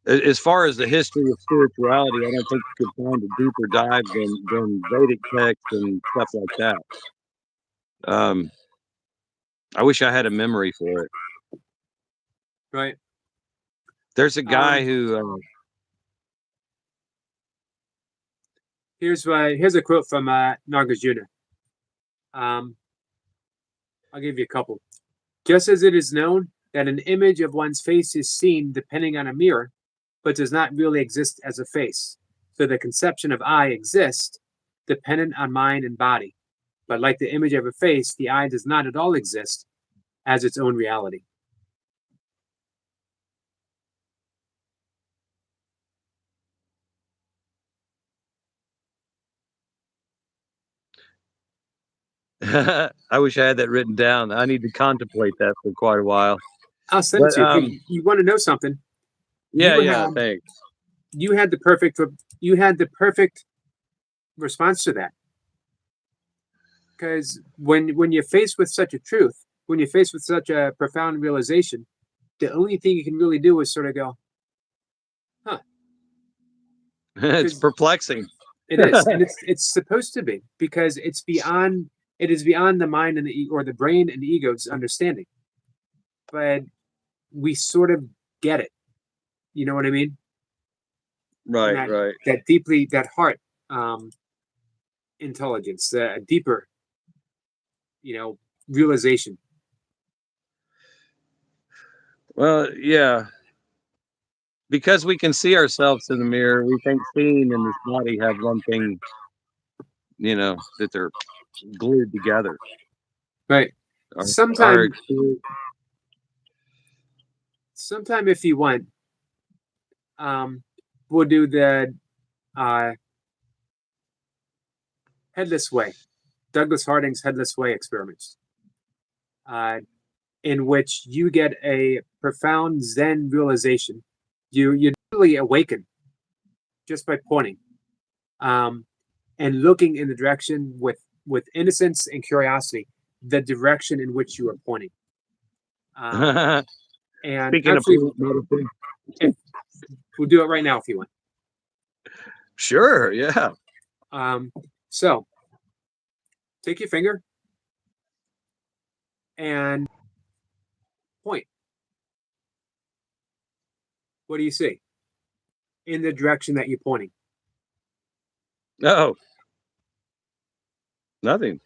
As far as the history of spirituality, I don't think you could find a deeper dive than Vedic texts and stuff like that. Um, I wish I had a memory for it. Right. There's a guy who Here's a quote from Nagarjuna. I'll give you a couple. Just as it is known that an image of one's face is seen depending on a mirror, but does not really exist as a face, so the conception of I exists dependent on mind and body. But like the image of a face, the I does not at all exist as its own reality. I wish I had that written down. I need to contemplate that for quite a while. I'll send it to you. Hey, you want to know something? Yeah, thanks. You had the perfect response to that. Because when you're faced with such a truth, when you're faced with such a profound realization, the only thing you can really do is sort of go, huh. It's perplexing. It is, and it's supposed to be, because it is beyond the mind and or the brain and the ego's understanding. But we sort of get it. You know what I mean? Right, right. That heart intelligence, a deeper, realization. Well, yeah. Because we can see ourselves in the mirror, we think seeing in this body have one thing, that they're glued together. Right. Sometime if you want, we'll do the Headless Way, Douglas Harding's Headless Way experiments, in which you get a profound Zen realization. You really awaken just by pointing, and looking in the direction with innocence and curiosity, the direction in which you are pointing. And speaking actually, we'll do it right now if you want. Sure, yeah. So take your finger and point. What do you see in the direction that you're pointing? Oh, nothing.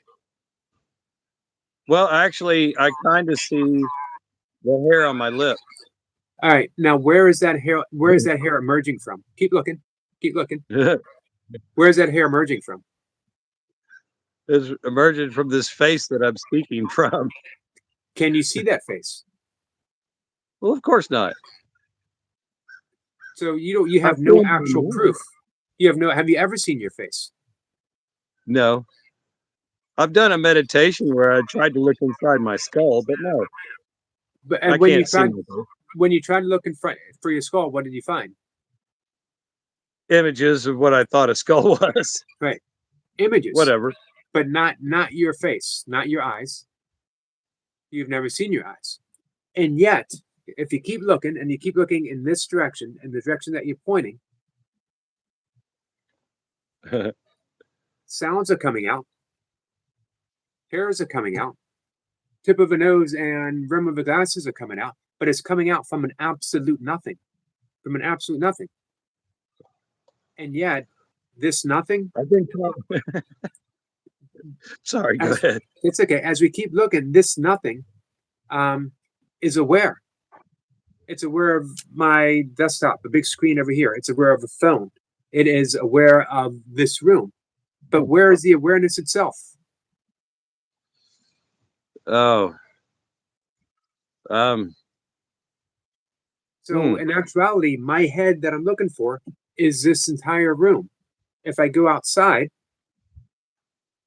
Well, actually, I kind of see the hair on my lip. All right. Now, where is that hair? Where is that hair emerging from? Keep looking. Keep looking. Where is that hair emerging from? It's emerging from this face that I'm speaking from. Can you see that face? Well, of course not. So you have no actual proof. Have you ever seen your face? No. I've done a meditation where I tried to look inside my skull, but no. But and when you tried to look in front for your skull, what did you find? Images of what I thought a skull was. Right. Images. Whatever. But not your face, not your eyes. You've never seen your eyes. And yet, if you keep looking and you keep looking in this direction, in the direction that you're pointing, sounds are coming out. Hairs are coming out. Tip of a nose and rim of the glasses are coming out. But it's coming out from an absolute nothing. From an absolute nothing. And yet, this nothing... I've been sorry, go ahead. It's okay. As we keep looking, this nothing is aware. It's aware of my desktop, the big screen over here. It's aware of a phone. It is aware of this room. But where is the awareness itself? Oh. So in actuality, my head that I'm looking for is this entire room. If I go outside,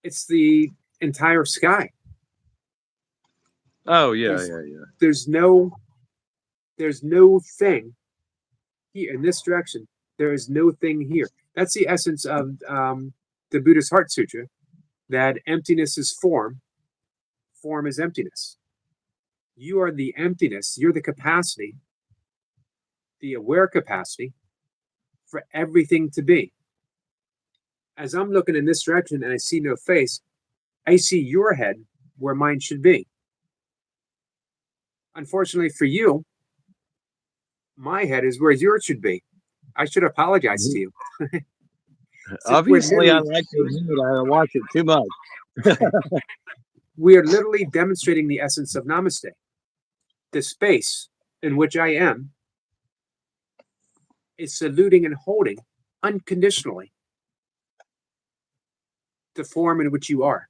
it's the entire sky. Oh yeah, There's, yeah, yeah. there's no thing here in this direction. There is no thing here. That's the essence of the Buddhist Heart Sutra, that emptiness is form, form is emptiness. You are the emptiness, you're the capacity, the aware capacity for everything to be. As I'm looking in this direction and I see no face, I see your head where mine should be. Unfortunately for you, my head is where yours should be. I should apologize to you. So Obviously, I like it. I watch it too much. we are literally demonstrating the essence of Namaste. The space in which I am is saluting and holding unconditionally the form in which you are.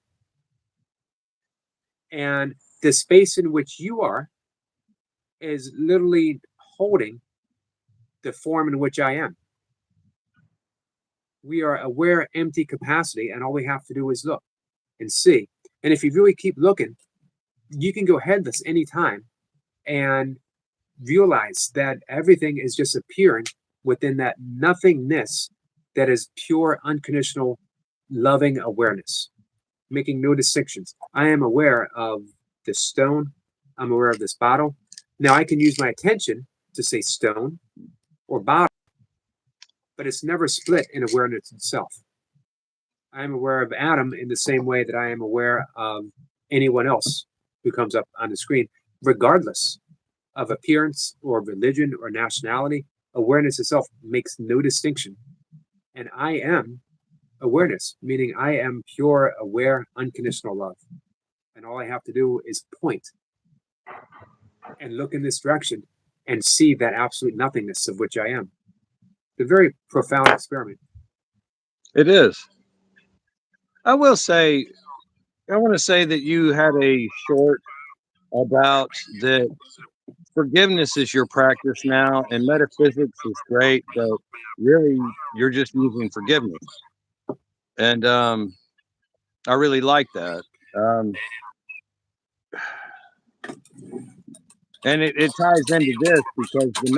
And the space in which you are is literally holding the form in which I am. We are aware, empty capacity, and all we have to do is look and see. And if you really keep looking, you can go headless anytime and realize that everything is just appearing within that nothingness that is pure, unconditional, loving awareness, making no distinctions. I am aware of this stone. I'm aware of this bottle. Now I can use my attention to say stone or bottle, but it's never split in awareness itself. I am aware of Adam in the same way that I am aware of anyone else who comes up on the screen, regardless of appearance or religion or nationality. Awareness itself makes no distinction. And I am awareness, meaning I am pure, aware, unconditional love. And all I have to do is point and look in this direction and see that absolute nothingness of which I am. It's a very profound experiment. It is. I will say, I want to say that you had a short about that forgiveness is your practice now, and metaphysics is great, but really you're just using forgiveness. And I really like that. And it ties into this because the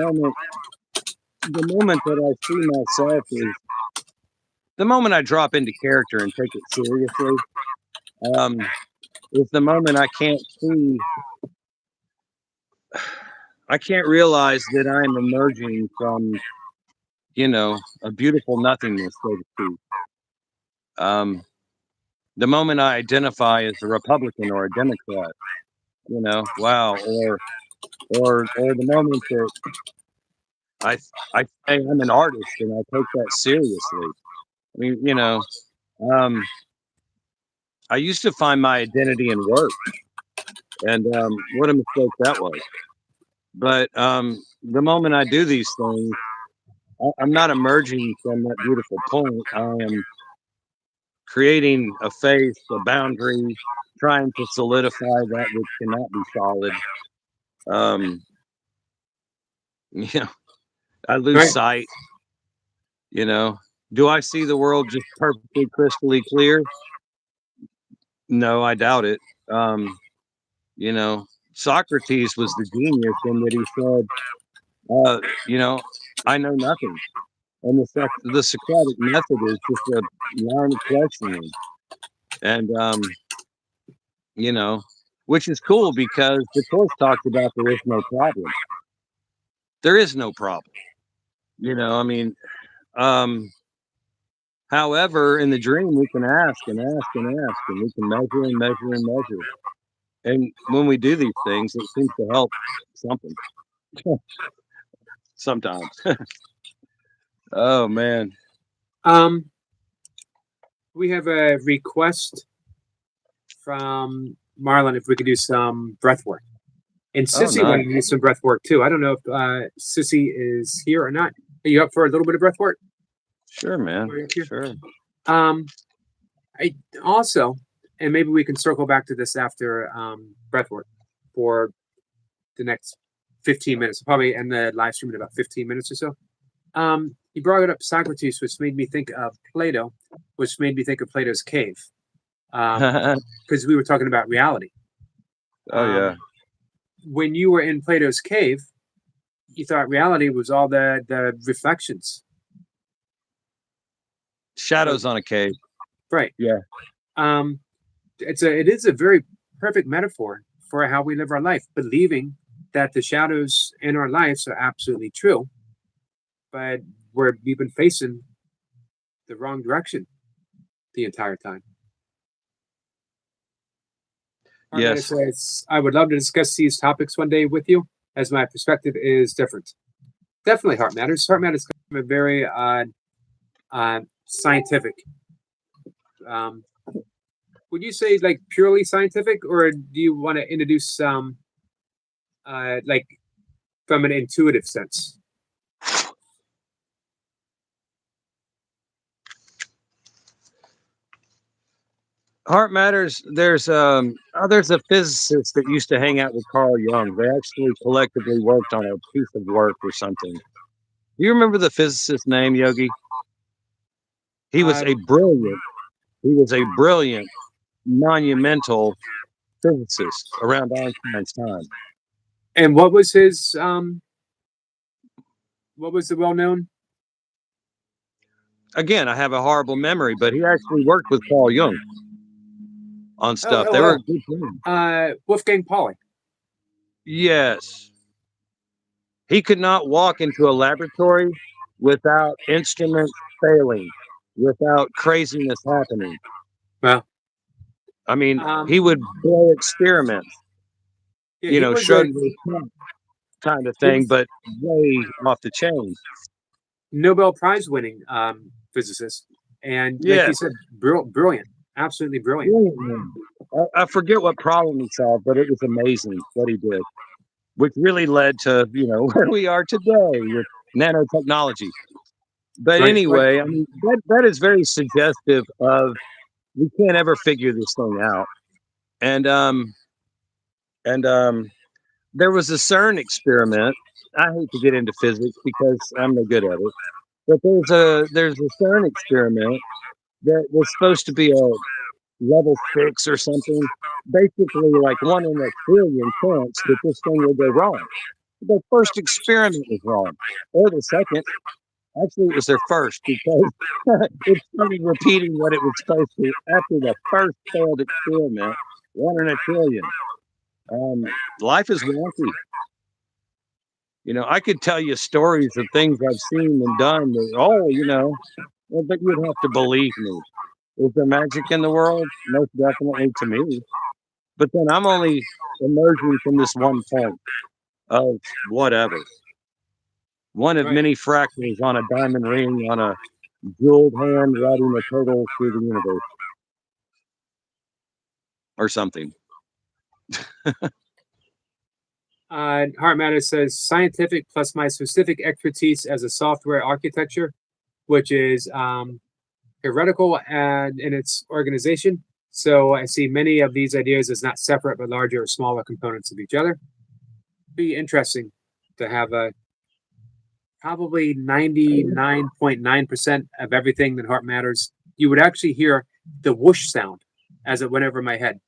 moment that I see myself is the moment I drop into character and take it seriously. Is the moment I can't see, I can't realize that I'm emerging from, a beautiful nothingness, so to speak. The moment I identify as a Republican or a Democrat, wow, or the moment that I say I'm an artist and I take that seriously. I mean, I used to find my identity in work, and what a mistake that was. But the moment I do these things, I'm not emerging from that beautiful point. I am creating a face, a boundary, trying to solidify that which cannot be solid. I lose sight. Do I see the world just perfectly crystally clear? No, I doubt it. Socrates was the genius in that he said, I know nothing. And the Socratic method is just a line of questioning. And, which is cool because the Course talks about there is no problem. There is no problem. However, in the dream, we can ask and ask and ask, and we can measure and measure and measure. And when we do these things, it seems to help something. Sometimes. Oh man. We have a request from Marlon if we could do some breath work. And Sissy wanted to do some breath work too. I don't know if Sissy is here or not. Are you up for a little bit of breath work? Sure, man. Sure. I also, and maybe we can circle back to this after breath work for the next 15 minutes. We'll probably end the live stream in about 15 minutes or so. he brought up Socrates, which made me think of Plato, which made me think of Plato's cave, because we were talking about reality. Oh yeah. When you were in Plato's cave, you thought reality was all the reflections. Shadows on a cave. Right. Yeah. It is a very perfect metaphor for how we live our life, believing that the shadows in our lives are absolutely true, but we've been facing the wrong direction the entire time. Yes. Says, I would love to discuss these topics one day with you, as my perspective is different. Definitely, Heart Matters. Heart Matters is very scientific. Would you say like purely scientific, or do you want to introduce like from an intuitive sense? Heart Matters. There's a physicist that used to hang out with Carl Jung. They actually collectively worked on a piece of work or something. Do you remember the physicist's name, Yogi? He was a brilliant, monumental physicist around Einstein's time. And what was his what was the well-known? Again, I have a horrible memory, but he actually worked with Carl Jung on stuff. They were good friends. Wolfgang Pauli. Yes. He could not walk into a laboratory without instruments failing, without craziness happening. Well, I mean, he would blow experiments, yeah, Schrödinger kind of thing, but way off the chain. Nobel Prize winning physicist, and like you said, brilliant, absolutely brilliant. I forget what problem he solved, but it was amazing what he did, which really led to where we are today with nanotechnology. But anyway, I mean that is very suggestive of we can't ever figure this thing out. And there was a CERN experiment. I hate to get into physics because I'm no good at it. But there's a CERN experiment that was supposed to be a level 6 or something. Basically, like 1 in a trillion chance that this thing would go wrong. The first experiment was wrong, or the second. Actually, it was their first because it started repeating what it was supposed to after the first failed experiment. 1 in a trillion. Life is wonky. I could tell you stories of things I've seen and done. That, but you'd have to believe me. Is there magic in the world? Most definitely to me. But then I'm only emerging from this one point of whatever. One of many fractals on a diamond ring on a jeweled hand riding a turtle through the universe. Or something. Heart Matters says scientific plus my specific expertise as a software architecture, which is heretical and in its organization. So I see many of these ideas as not separate but larger or smaller components of each other. Be interesting to have probably 99.9% of everything that Heart Matters. You would actually hear the whoosh sound as it went over my head.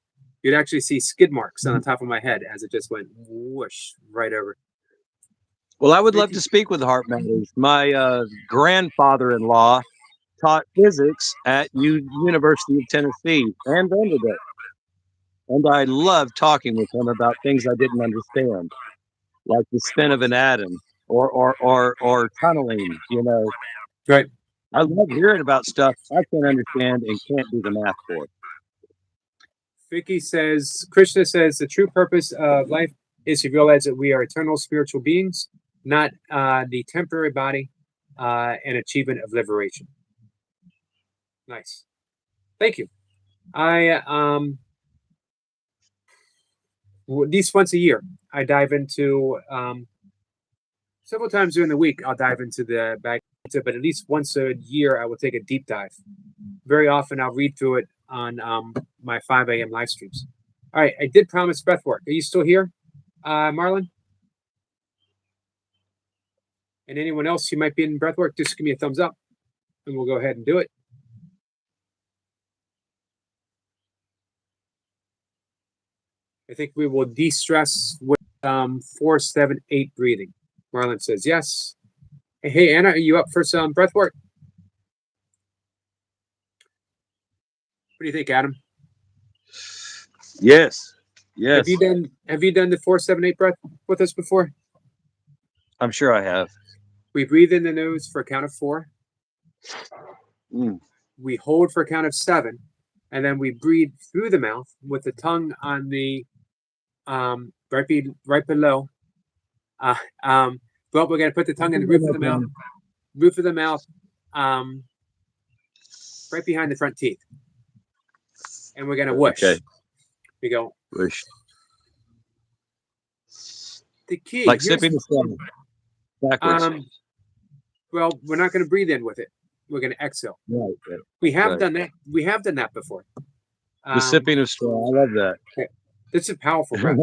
You'd actually see skid marks on the top of my head as it just went whoosh right over. Well, I would love to speak with Heart Matters. My grandfather-in-law taught physics at University of Tennessee and Vanderbilt. And I loved talking with him about things I didn't understand, like the spin of an atom or tunneling, Right. I love hearing about stuff I can't understand and can't do the math for. Vicky says, Krishna says, the true purpose of life is to realize that we are eternal spiritual beings, not the temporary body and achievement of liberation. Nice. Thank you. I at least once a year, I dive into several times during the week. I'll dive into the bag, but at least once a year, I will take a deep dive. Very often, I'll read through it on my 5 a.m. live streams. All right, I did promise breath work. Are you still here, Marlon? And anyone else who might be in breath work, just give me a thumbs up and we'll go ahead and do it. I think we will de-stress with 4, 7, 8 breathing. Marlon says yes. Hey, Anna, are you up for some breath work? What do you think, Adam? Yes. Yes. Have you done the 4, 7, 8 breath with us before? I'm sure I have. We breathe in the nose for a count of 4. Mm. We hold for a count of 7, and then we breathe through the mouth with the tongue on the right below. But we're gonna put the tongue in the roof of the mouth, right behind the front teeth, and we're gonna whoosh. Okay. We go Whoosh. The key, Like sipping the straw backwards. Well, we're not gonna breathe in with it. We're gonna exhale. Right. We have done that. We have done that before. The sipping of straw. I love that. This is a powerful breath.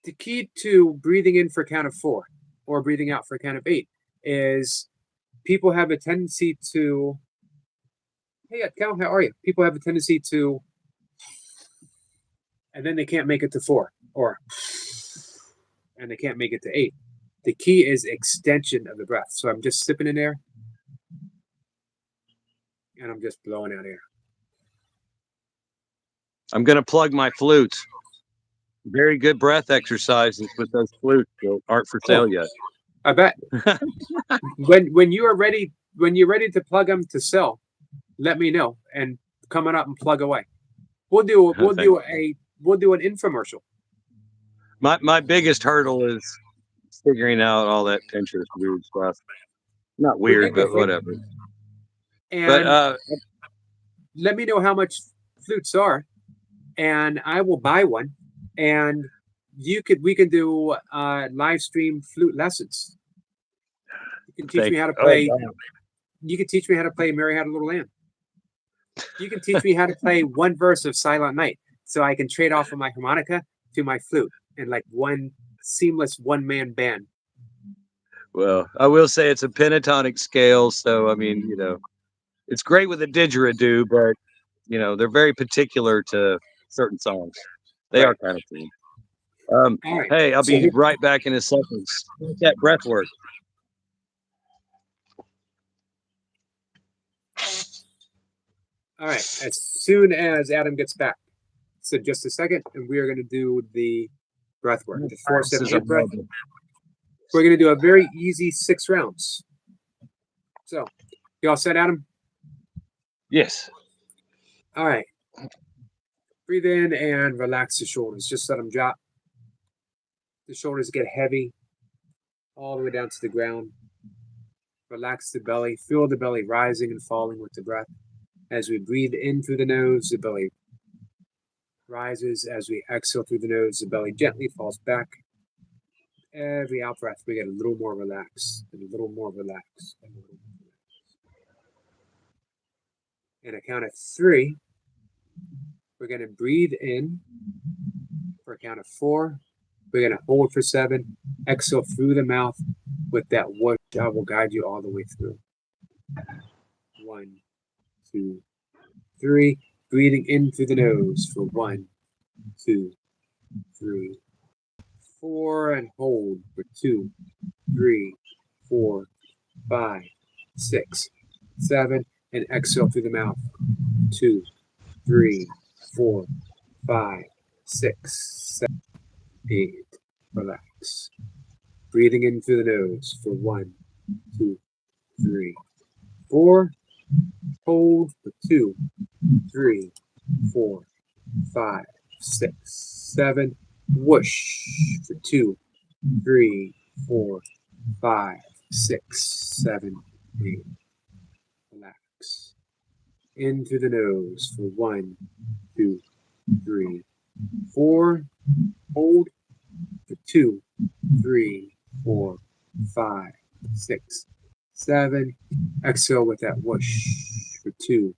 The key to breathing in for a count of 4 or breathing out for a count of 8 is people have a tendency to, hey, Cal, how are you? People have a tendency to, and then they can't make it to 4 and they can't make it to 8. The key is extension of the breath. So I'm just sipping in air and I'm just blowing out air. I'm going to plug my flutes. Very good breath exercises with those flutes that aren't for sale yet. I bet. when you're ready to plug them to sell, let me know and come on up and plug away. We'll do an infomercial. My biggest hurdle is figuring out all that Pinterest weird stuff. Not weird, but whatever. And let me know how much flutes are, and I will buy one. And we can do live stream flute lessons. You can teach me how to play. You can teach me how to play Mary Had a Little Lamb. You can teach me how to play one verse of Silent Night, so I can trade off of my harmonica to my flute and like one seamless one-man band. Well, I will say it's a pentatonic scale, so I mean, it's great with a didgeridoo, but they're very particular to certain songs. They are kind of cool. Right. Hey, I'll be right back in a second. Start that breath work. All right. As soon as Adam gets back, so just a second, and we are going to do the breath work. The 4, 7, 8 breath. We're going to do a very easy 6 rounds. So, you all set, Adam? Yes. All right. Breathe in and relax the shoulders. Just let them drop. The shoulders get heavy all the way down to the ground. Relax the belly. Feel the belly rising and falling with the breath. As we breathe in through the nose, the belly rises. As we exhale through the nose, the belly gently falls back. Every out breath, we get a little more relaxed and a little more relaxed and a little more relaxed. And a count of 3. We're going to breathe in for a count of 4. We're going to hold for 7. Exhale through the mouth with that whoosh. I will guide you all the way through. 1, 2, 3. Breathing in through the nose for 1, 2, 3, 4. And hold for 2, 3, 4, 5, 6, 7. And exhale through the mouth. 2, 3, 4, 5, 6, 7, 8. Relax. Breathing in through the nose for 1, 2, 3, 4. Hold for 2, 3, 4, 5, 6, 7. Whoosh for 2, 3, 4, 5, 6, 7, 8. Relax. In through the nose for 1, 2, 3, 4. Hold for 2, 3, 4, 5, 6, 7. Exhale with that whoosh for 2,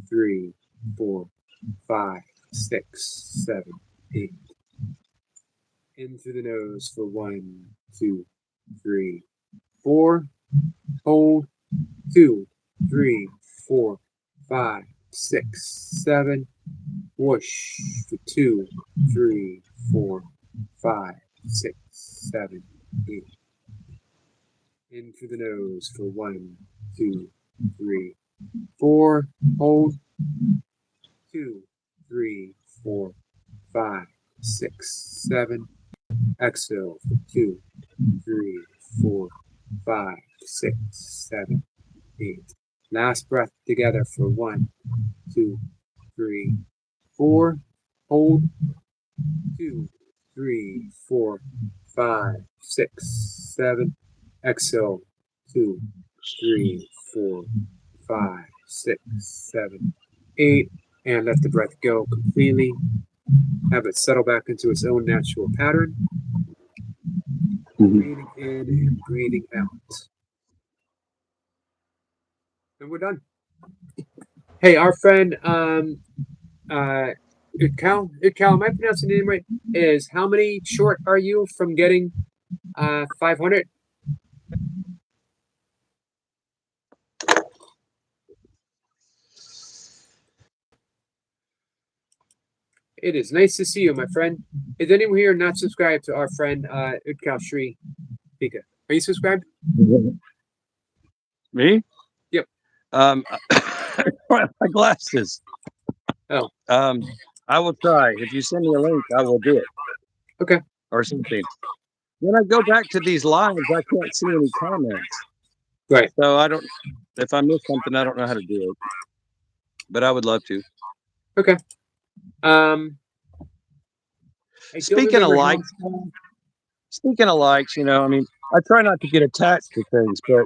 3, 4, 5, 6, 7, 8. In through the nose for 1, 2, 3, 4. Hold. 2, 3, 4, 5, 6, 7. Whoosh for 2, 3, 4, 5, 6, 7, 8. In through the nose for 1, 2, 3, 4. Hold. 2, 3, 4, 5, 6, 7. Exhale for 2, 3, 4, 5, 6, 7, 8. Last breath together for 1, 2, 3, 4. Hold. 2, 3, 4, 5, 6, 7. Exhale. 2, 3, 4, 5, 6, 7, 8. And let the breath go completely. Have it settle back into its own natural pattern. Breathing in and breathing out. And we're done. Hey, our friend Ukal, am I pronouncing your name right? Is how many short are you from getting 500? It is nice to see you, my friend. Is anyone here not subscribed to our friend Ukal Shri Pika? Are you subscribed? Me? Yep. My glasses. Oh. I will try. If you send me a link, I will do it. Okay. Or something. When I go back to these lives, I can't see any comments. Right. So I don't. If I miss something, I don't know how to do it. But I would love to. Okay. Speaking of likes, you know, I mean, I try not to get attached to things, but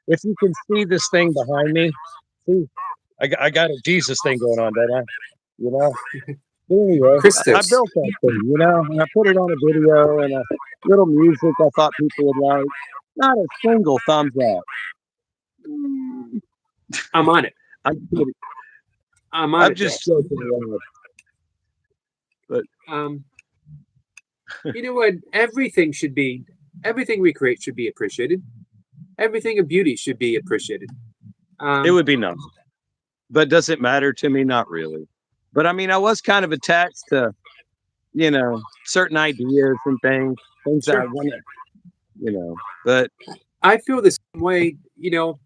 if you can see this thing behind me, see, I got a Jesus thing going on, don't I? You know. Anyway, I built that thing, you know, and I put it on a video and a little music I thought people would like. Not a single thumbs up. I'm on it. I'm kidding. I'm just joking around. But you know what? Everything we create should be appreciated. Everything of beauty should be appreciated. It would be nice. But does it matter to me? Not really. But I mean, I was kind of attached to, you know, certain ideas and things that I want to, you know, but I feel the same way. You know,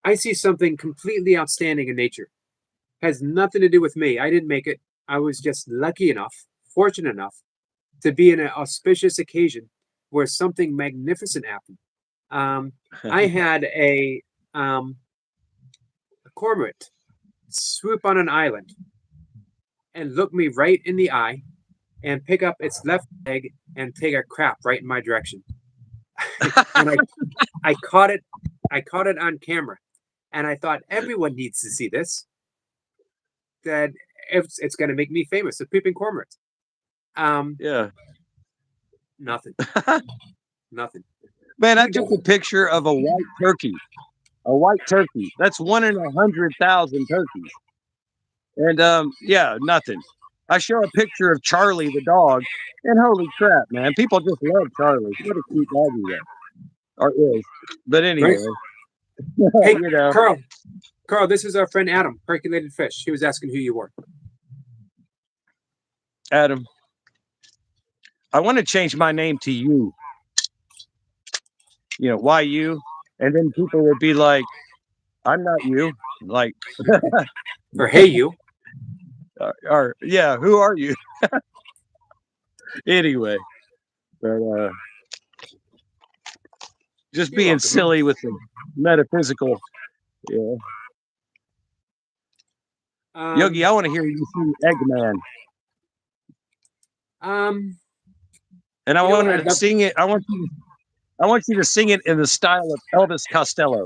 I see something completely outstanding in nature. Has nothing to do with me. I didn't make it. I was just lucky enough, fortunate enough to be in an auspicious occasion where something magnificent happened. I had a cormorant swoop on an island and look me right in the eye and pick up its left leg and take a crap right in my direction. And I caught it on camera, and I thought everyone needs to see this. That it's going to make me famous. A peeping cormorant. Yeah. Nothing. Nothing. Man, I took a picture of a white turkey. A white turkey. That's 1 in 100,000 turkeys. And yeah, nothing. I show a picture of Charlie the dog, and holy crap, man, people just love Charlie. What a cute dog he is, or is. But anyway, hey, you know, Carl, this is our friend Adam, Percolated Fish. He was asking who you were. Adam, I want to change my name to you. You know, why you? And then people would be like, I'm not you. Like, or hey, you. Or yeah, who are you? Anyway, but just being welcome. Silly with the metaphysical. Yeah. Yogi, I want to hear you sing Eggman. And I want to sing it. I want you to sing it in the style of Elvis Costello.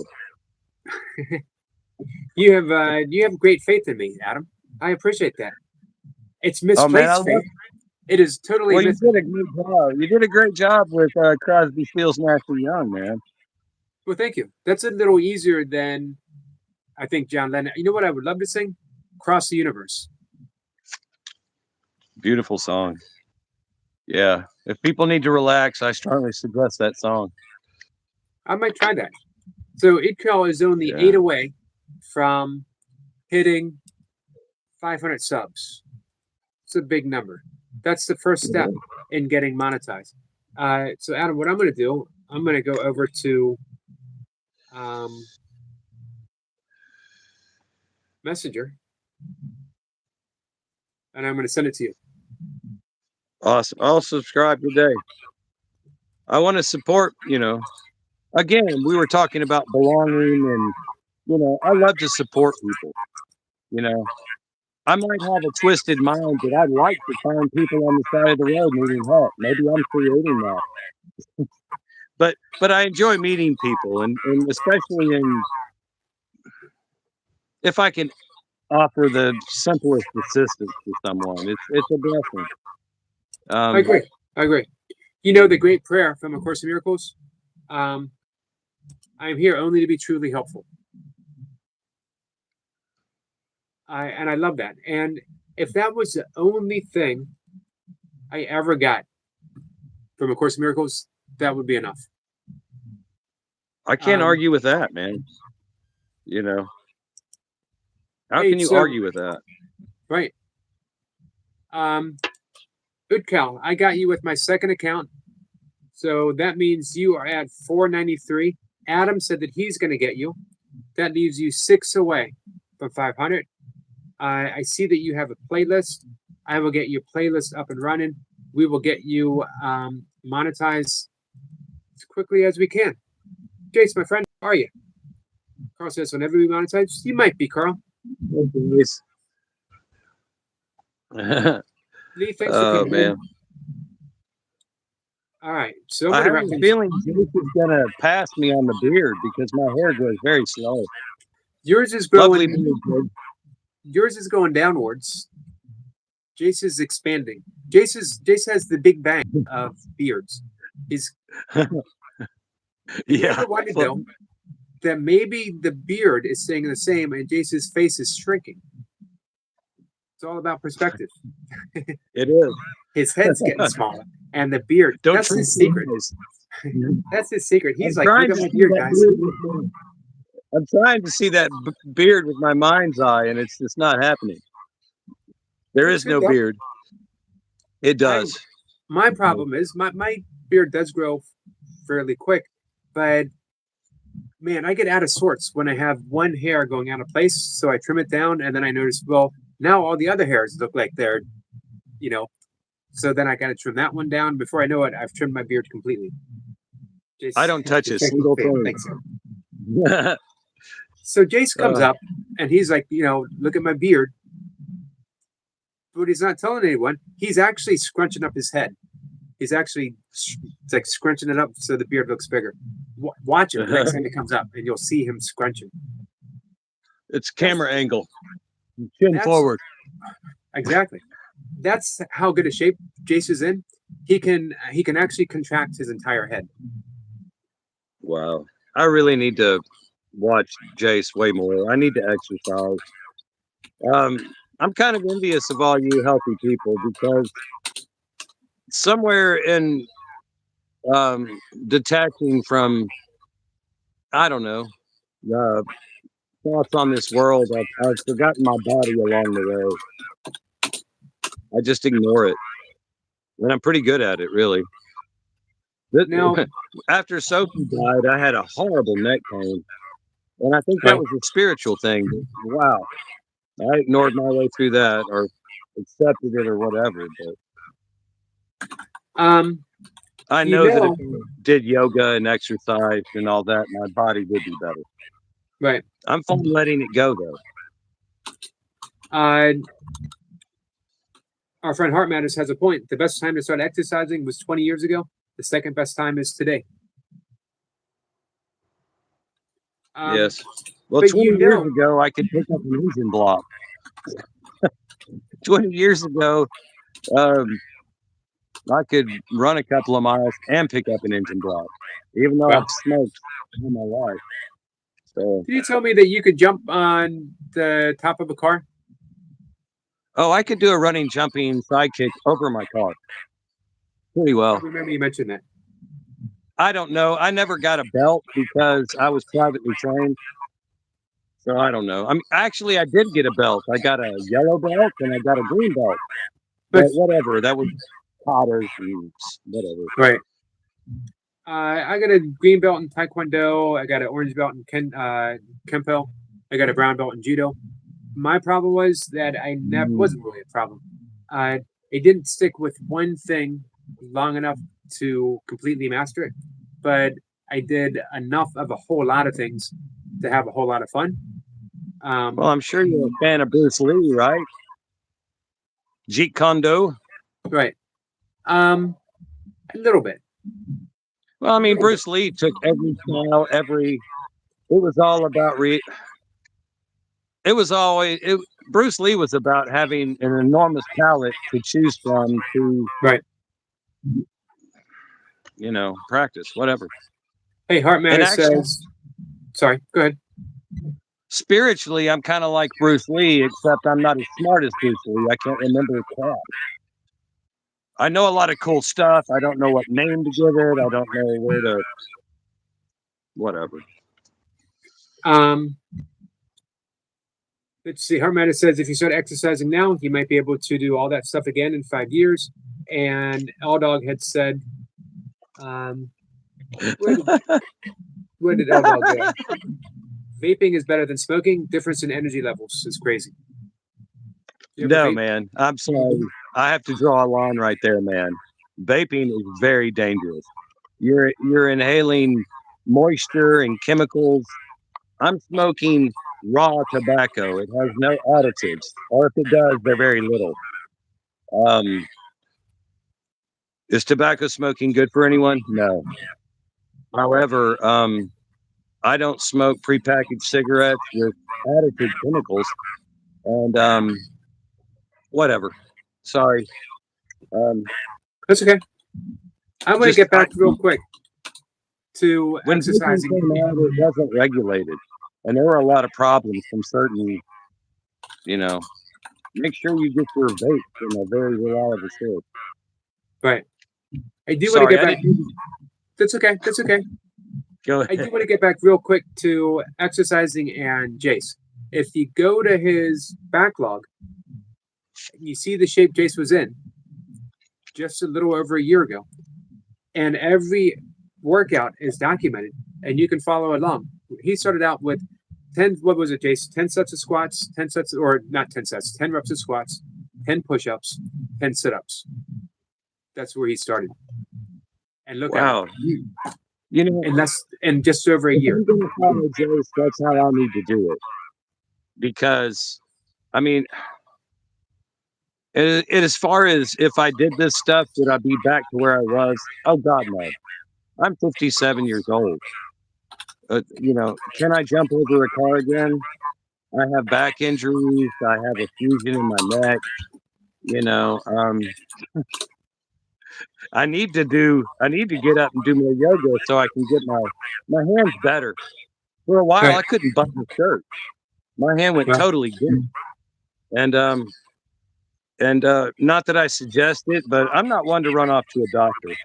You have great faith in me, Adam. I appreciate that. It's misplaced faith. It is totally. Well, you did a great job. You did a great job with Crosby, Stills, Nash & Young, man. Well, thank you. That's a little easier than I think John Lennon. You know what I would love to sing? Cross the Universe. Beautiful song. Yeah. If people need to relax, I strongly suggest that song. I might try that. So Idcal is only Yeah. 8 away from hitting 500 subs. It's a big number. That's the first step in getting monetized. So Adam, what I'm going to do, I'm going to go over to Messenger, and I'm going to send it to you. Awesome. I'll subscribe today. I want to support, again, we were talking about belonging and, I love to support people. I might have a twisted mind that I'd like to find people on the side of the road needing help. Maybe I'm creating that. But I enjoy meeting people and especially if I can offer the simplest assistance to someone. It's a blessing. I agree. I agree. You know the great prayer from A Course in Miracles? I am here only to be truly helpful. And I love that. And if that was the only thing I ever got from A Course in Miracles, that would be enough. I can't argue with that, man. How can you argue with that? Right. Udcal, I got you with my second account. So that means you are at 493. Adam said that he's going to get you. That leaves you 6 away from 500. I see that you have a playlist. I will get your playlist up and running. We will get you monetized as quickly as we can. Jace, my friend, how are you? Carl says, whenever we monetize, you might be, Carl. Lee, thanks for coming man. in. All right. So I have a feeling Jace is going to pass me on the beard because my hair grows very slow. Yours is growing. Yours is going downwards. Jace is expanding. Jace has the big bang of beards. He's yeah. Ever wondered though that maybe the beard is staying the same and Jace's face is shrinking? It's all about perspective. It is. His head's getting smaller, and the beard. That's his secret. That's his secret. He's like, look at my beard, guys. I'm trying to see that beard with my mind's eye, and it's not happening. There is no beard. It does. My problem is my beard does grow fairly quick, but man, I get out of sorts when I have one hair going out of place. So I trim it down, and then I notice, well, now all the other hairs look like they're, so then I got to trim that one down. Before I know it, I've trimmed my beard completely. Jace, I don't touch a single thing. So Jace comes up and he's like, look at my beard. But he's not telling anyone. He's actually scrunching up his head. He's actually it's like scrunching it up so the beard looks bigger. Watch it next time he comes up, and you'll see him scrunching. It's camera angle. Chin forward. Exactly. That's how good a shape Jace is in. He can actually contract his entire head. Wow. I really need to watch Jace way more. I need to exercise. I'm kind of envious of all you healthy people because somewhere in detaching from, I don't know, thoughts on this world, I've forgotten my body along the way. I just ignore it. And I'm pretty good at it, really. Now, after Sophie died, I had a horrible neck pain. And I think that was a spiritual thing. Wow. I ignored my way through that or accepted it or whatever. But I know that if I did yoga and exercise and all that, my body would be better. Right. I'm fine letting it go, though. Our friend Heart Matters has a point. The best time to start exercising was 20 years ago. The second best time is today. Yes. Well, 20 years ago, I could pick up an engine block. 20 years ago, I could run a couple of miles and pick up an engine block, even though I've smoked all my life. So, did you tell me that you could jump on the top of a car? Oh, I could do a running, jumping sidekick over my car. Pretty well. I remember you mentioned that. I don't know. I never got a belt because I was privately trained. So I don't know. Actually, I did get a belt. I got a yellow belt and I got a green belt. But whatever. That was Potters and whatever. Right. I got a green belt in Taekwondo. I got an orange belt in Kempo. I got a brown belt in Judo. My problem was that I never wasn't really a problem. It didn't stick with one thing long enough to completely master it, but I did enough of a whole lot of things to have a whole lot of fun. Well, I'm sure you're a fan of Bruce Lee, right? Jeet Kune Do. Right. A little bit. Well, I mean, Bruce Lee took every style, it was all about Bruce Lee was about having an enormous palette to choose from to, right, practice, whatever. Hey, Heart Matter says, sorry, go ahead. Spiritually, I'm kind of like Bruce Lee, except I'm not as smart as Bruce Lee. I can't remember crap. I know a lot of cool stuff. I don't know what name to give it. I don't know where to, whatever. Let's see. Hermeta says if you start exercising now, you might be able to do all that stuff again in 5 years. And L-Dog had said, where did L-Dog go? Vaping is better than smoking. Difference in energy levels is crazy. No, man. I'm sorry. I have to draw a line right there, man. Vaping is very dangerous. You're inhaling moisture and chemicals. I'm smoking raw tobacco. It has no additives, or if it does, they're very little. Is tobacco smoking good for anyone? No. However, I don't smoke prepackaged cigarettes with additive chemicals, and whatever. Sorry. That's okay. I'm going to get back real quick to exercising. It wasn't regulated, and there were a lot of problems from certain, make sure you get your vape from a very reliable source. Right. I do want to get back. That's okay. That's okay. Go ahead. I do want to get back real quick to exercising and Jace. If you go to his backlog, you see the shape Jace was in just a little over a year ago. And every workout is documented and you can follow along. He started out with 10, what was it, Jace? 10 sets of squats, 10 sets, or not 10 sets, 10 reps of squats, 10 push-ups, 10 sit-ups. That's where he started. And look wow. at it. In just over a year. I'm going to follow Jace, that's how I need to do it. Because, I mean, as far as if I did this stuff, would I be back to where I was? Oh, God, no. I'm 57 years old. Can I jump over a car again? I have back injuries. I have a fusion in my neck. I need to get up and do more yoga so I can get my hands better. For a while, right. I couldn't button the shirt. My hand went totally good. And not that I suggest it, but I'm not one to run off to a doctor.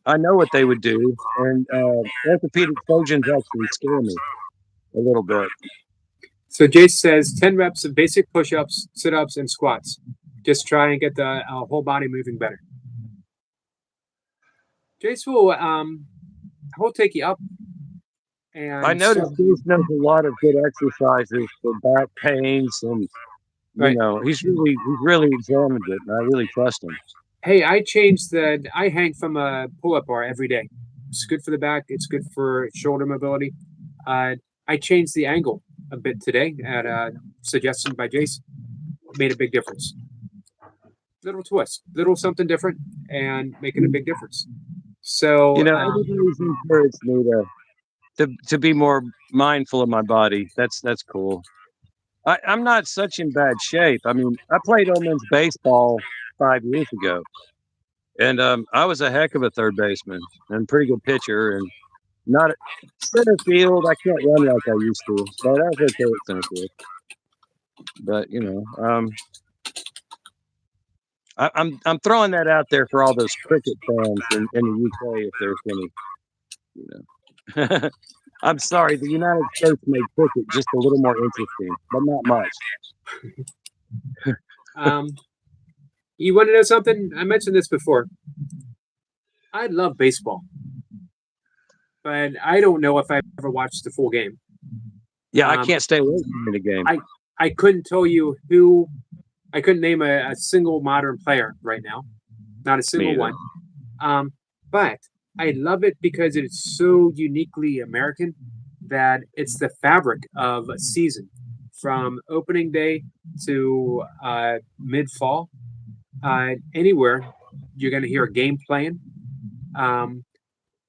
I know what they would do, and orthopedic surgeons actually scare me a little bit. So Jace says 10 reps of basic push-ups, sit-ups, and squats. Just try and get the whole body moving better. Jace will he'll take you up. And I noticed Jace knows a lot of good exercises for back pains, and he's really examined it, and I really trust him. Hey, I hang from a pull-up bar every day. It's good for the back. It's good for shoulder mobility. I changed the angle a bit today at a suggestion by Jace. Made a big difference. Little twist, little something different, and making a big difference. So everybody's encouraged me to be more mindful of my body. That's cool. I'm not such in bad shape. I mean, I played women's baseball 5 years ago, and I was a heck of a third baseman and pretty good pitcher, and not center field. I can't run like I used to, but I was okay at center field. But I'm throwing that out there for all those cricket fans in the UK, if there's any. You know, I'm sorry. The United States made cricket just a little more interesting, but not much. You want to know something? I mentioned this before. I love baseball, but I don't know if I've ever watched the full game. Yeah, I can't stay away from the game. I couldn't tell you who. I couldn't name a single modern player right now, not a single one. But I love it because it's so uniquely American that it's the fabric of a season, from opening day to mid-fall. Anywhere you're going to hear a game playing, and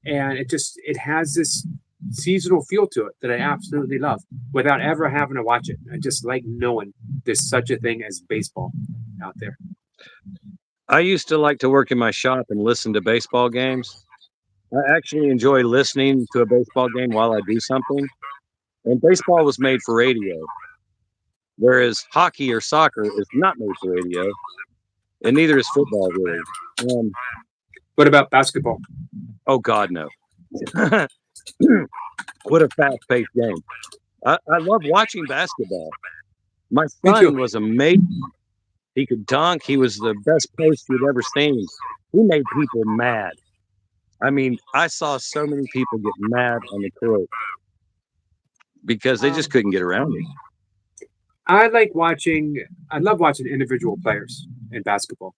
it has this seasonal feel to it that I absolutely love without ever having to watch it. I just like knowing there's such a thing as baseball out there. I used to like to work in my shop and listen to baseball games. I actually enjoy listening to a baseball game while I do something. And baseball was made for radio, whereas hockey or soccer is not made for radio, and neither is football, really. What about basketball? Oh, God, no. What a fast-paced game. I love watching basketball. My son was amazing. He could dunk. He was the best post you'd ever seen. He made people mad. I mean, I saw so many people get mad on the court because they just couldn't get around it. I love watching individual players in basketball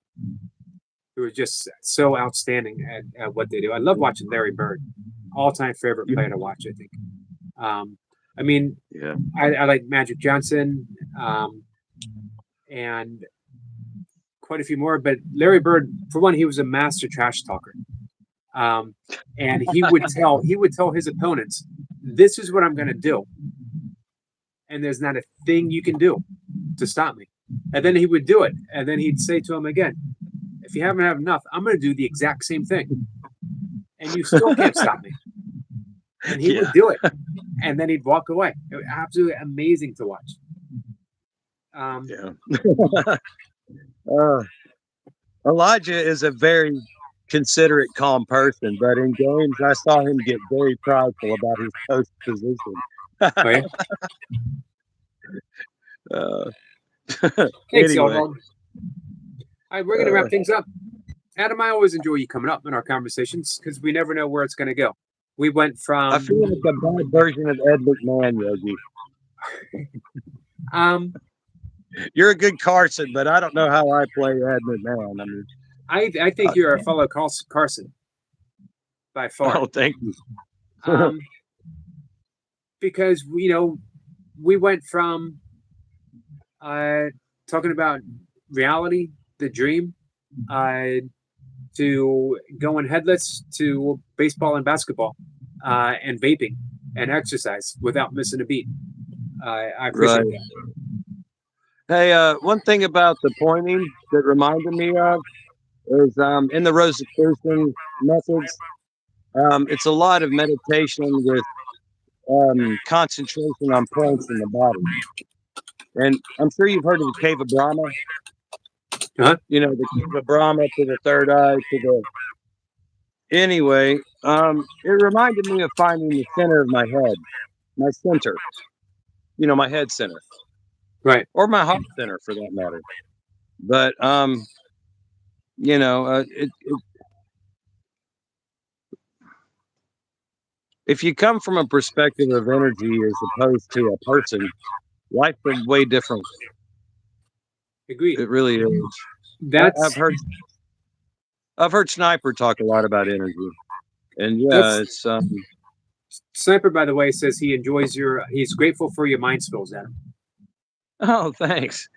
who are just so outstanding at what they do. I love watching Larry Bird, all-time favorite player to watch, I think. I mean, yeah, I like Magic Johnson and quite a few more, but Larry Bird, for one, he was a master trash talker. And he would tell his opponents, "This is what I'm going to do, and there's not a thing you can do to stop me." And then he would do it, and then he'd say to him again, "If you haven't had enough, I'm going to do the exact same thing, and you still can't stop me." And he would do it, and then he'd walk away. It was absolutely amazing to watch. Elijah is a very considerate, calm person, but in games, I saw him get very prideful about his post position. Thanks, anyway. All right, we're going to wrap things up. Adam, I always enjoy you coming up in our conversations because we never know where it's going to go. We went from... I feel like a bad version of Ed McMahon, Yogi. You're a good Carson, but I don't know how I play Ed McMahon. I mean, I think you're a fellow Carson by far. Oh, thank you. Because we went from talking about reality, the dream, to going headless to baseball and basketball, and vaping and exercise without missing a beat. I appreciate that. Hey, one thing about the pointing that reminded me of is in the Rosicrucian methods, it's a lot of meditation with concentration on points in the body. And I'm sure you've heard of the Cave of Brahma. You know, the Cave of Brahma to the third eye to the... Anyway, it reminded me of finding the center of my head, my center. You know, my head center. Right. Or my heart center, for that matter. But, if you come from a perspective of energy as opposed to a person, life is way different. Agreed. It really is. I've heard Sniper talk a lot about energy, and it's Sniper, by the way, says he's grateful for your mind skills, Adam. Oh, thanks.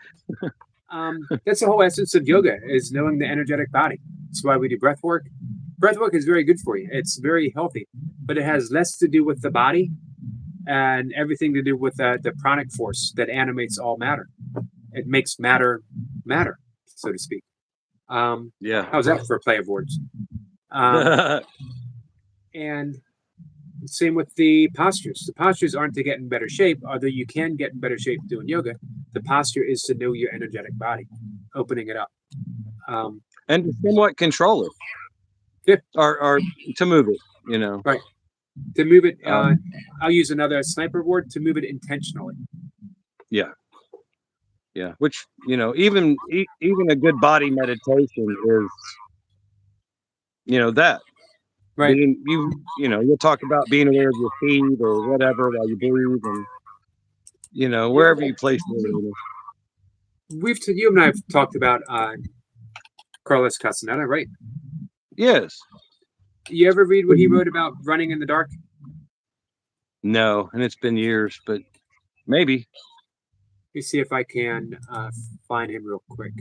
That's the whole essence of yoga, is knowing the energetic body. That's why we do breath work. Breath work is very good for you. It's very healthy, but it has less to do with the body and everything to do with the pranic force that animates all matter. It makes matter, so to speak. How's that for a play of words? And same with the postures. The postures aren't to get in better shape, although you can get in better shape doing yoga. The posture is to know your energetic body, opening it up. And to somewhat control it. Yeah. Or to move it, you know. Right. To move it, Um, I'll use another sniper word, to move it intentionally. Yeah. Yeah. Which, you know, even a good body meditation is, you know, that. Right. You know, you'll talk about being aware of your feet or whatever while you breathe, and you know, wherever you place it. You and I have talked about Carlos Castaneda, right? Yes. You ever read what he wrote about running in the dark? No, and it's been years, but maybe. Let me see if I can find him real quick.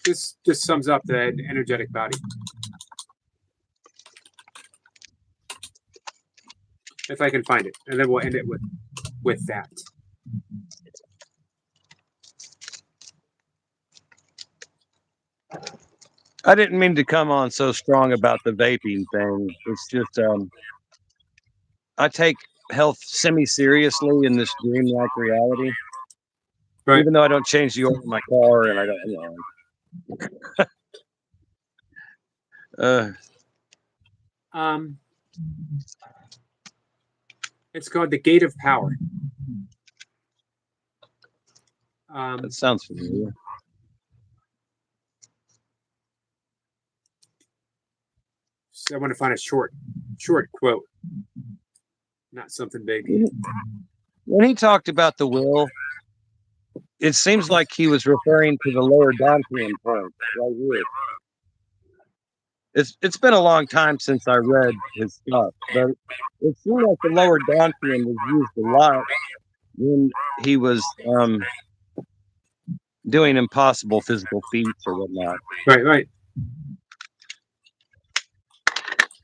This just sums up the energetic body. If I can find it, and then we'll end it with that. I didn't mean to come on so strong about the vaping thing. It's just I take health semi-seriously in this dream-like reality. Right. Even though I don't change the oil in my car, and I don't, you know. It's called the Gate of Power. That sounds familiar. So I want to find a short quote, not something big. When he talked about the will, it seems like he was referring to the lower Dantean point right here. It's been a long time since I read his stuff, but it seemed like the lower Dantean was used a lot when he was doing impossible physical feats or whatnot. Right.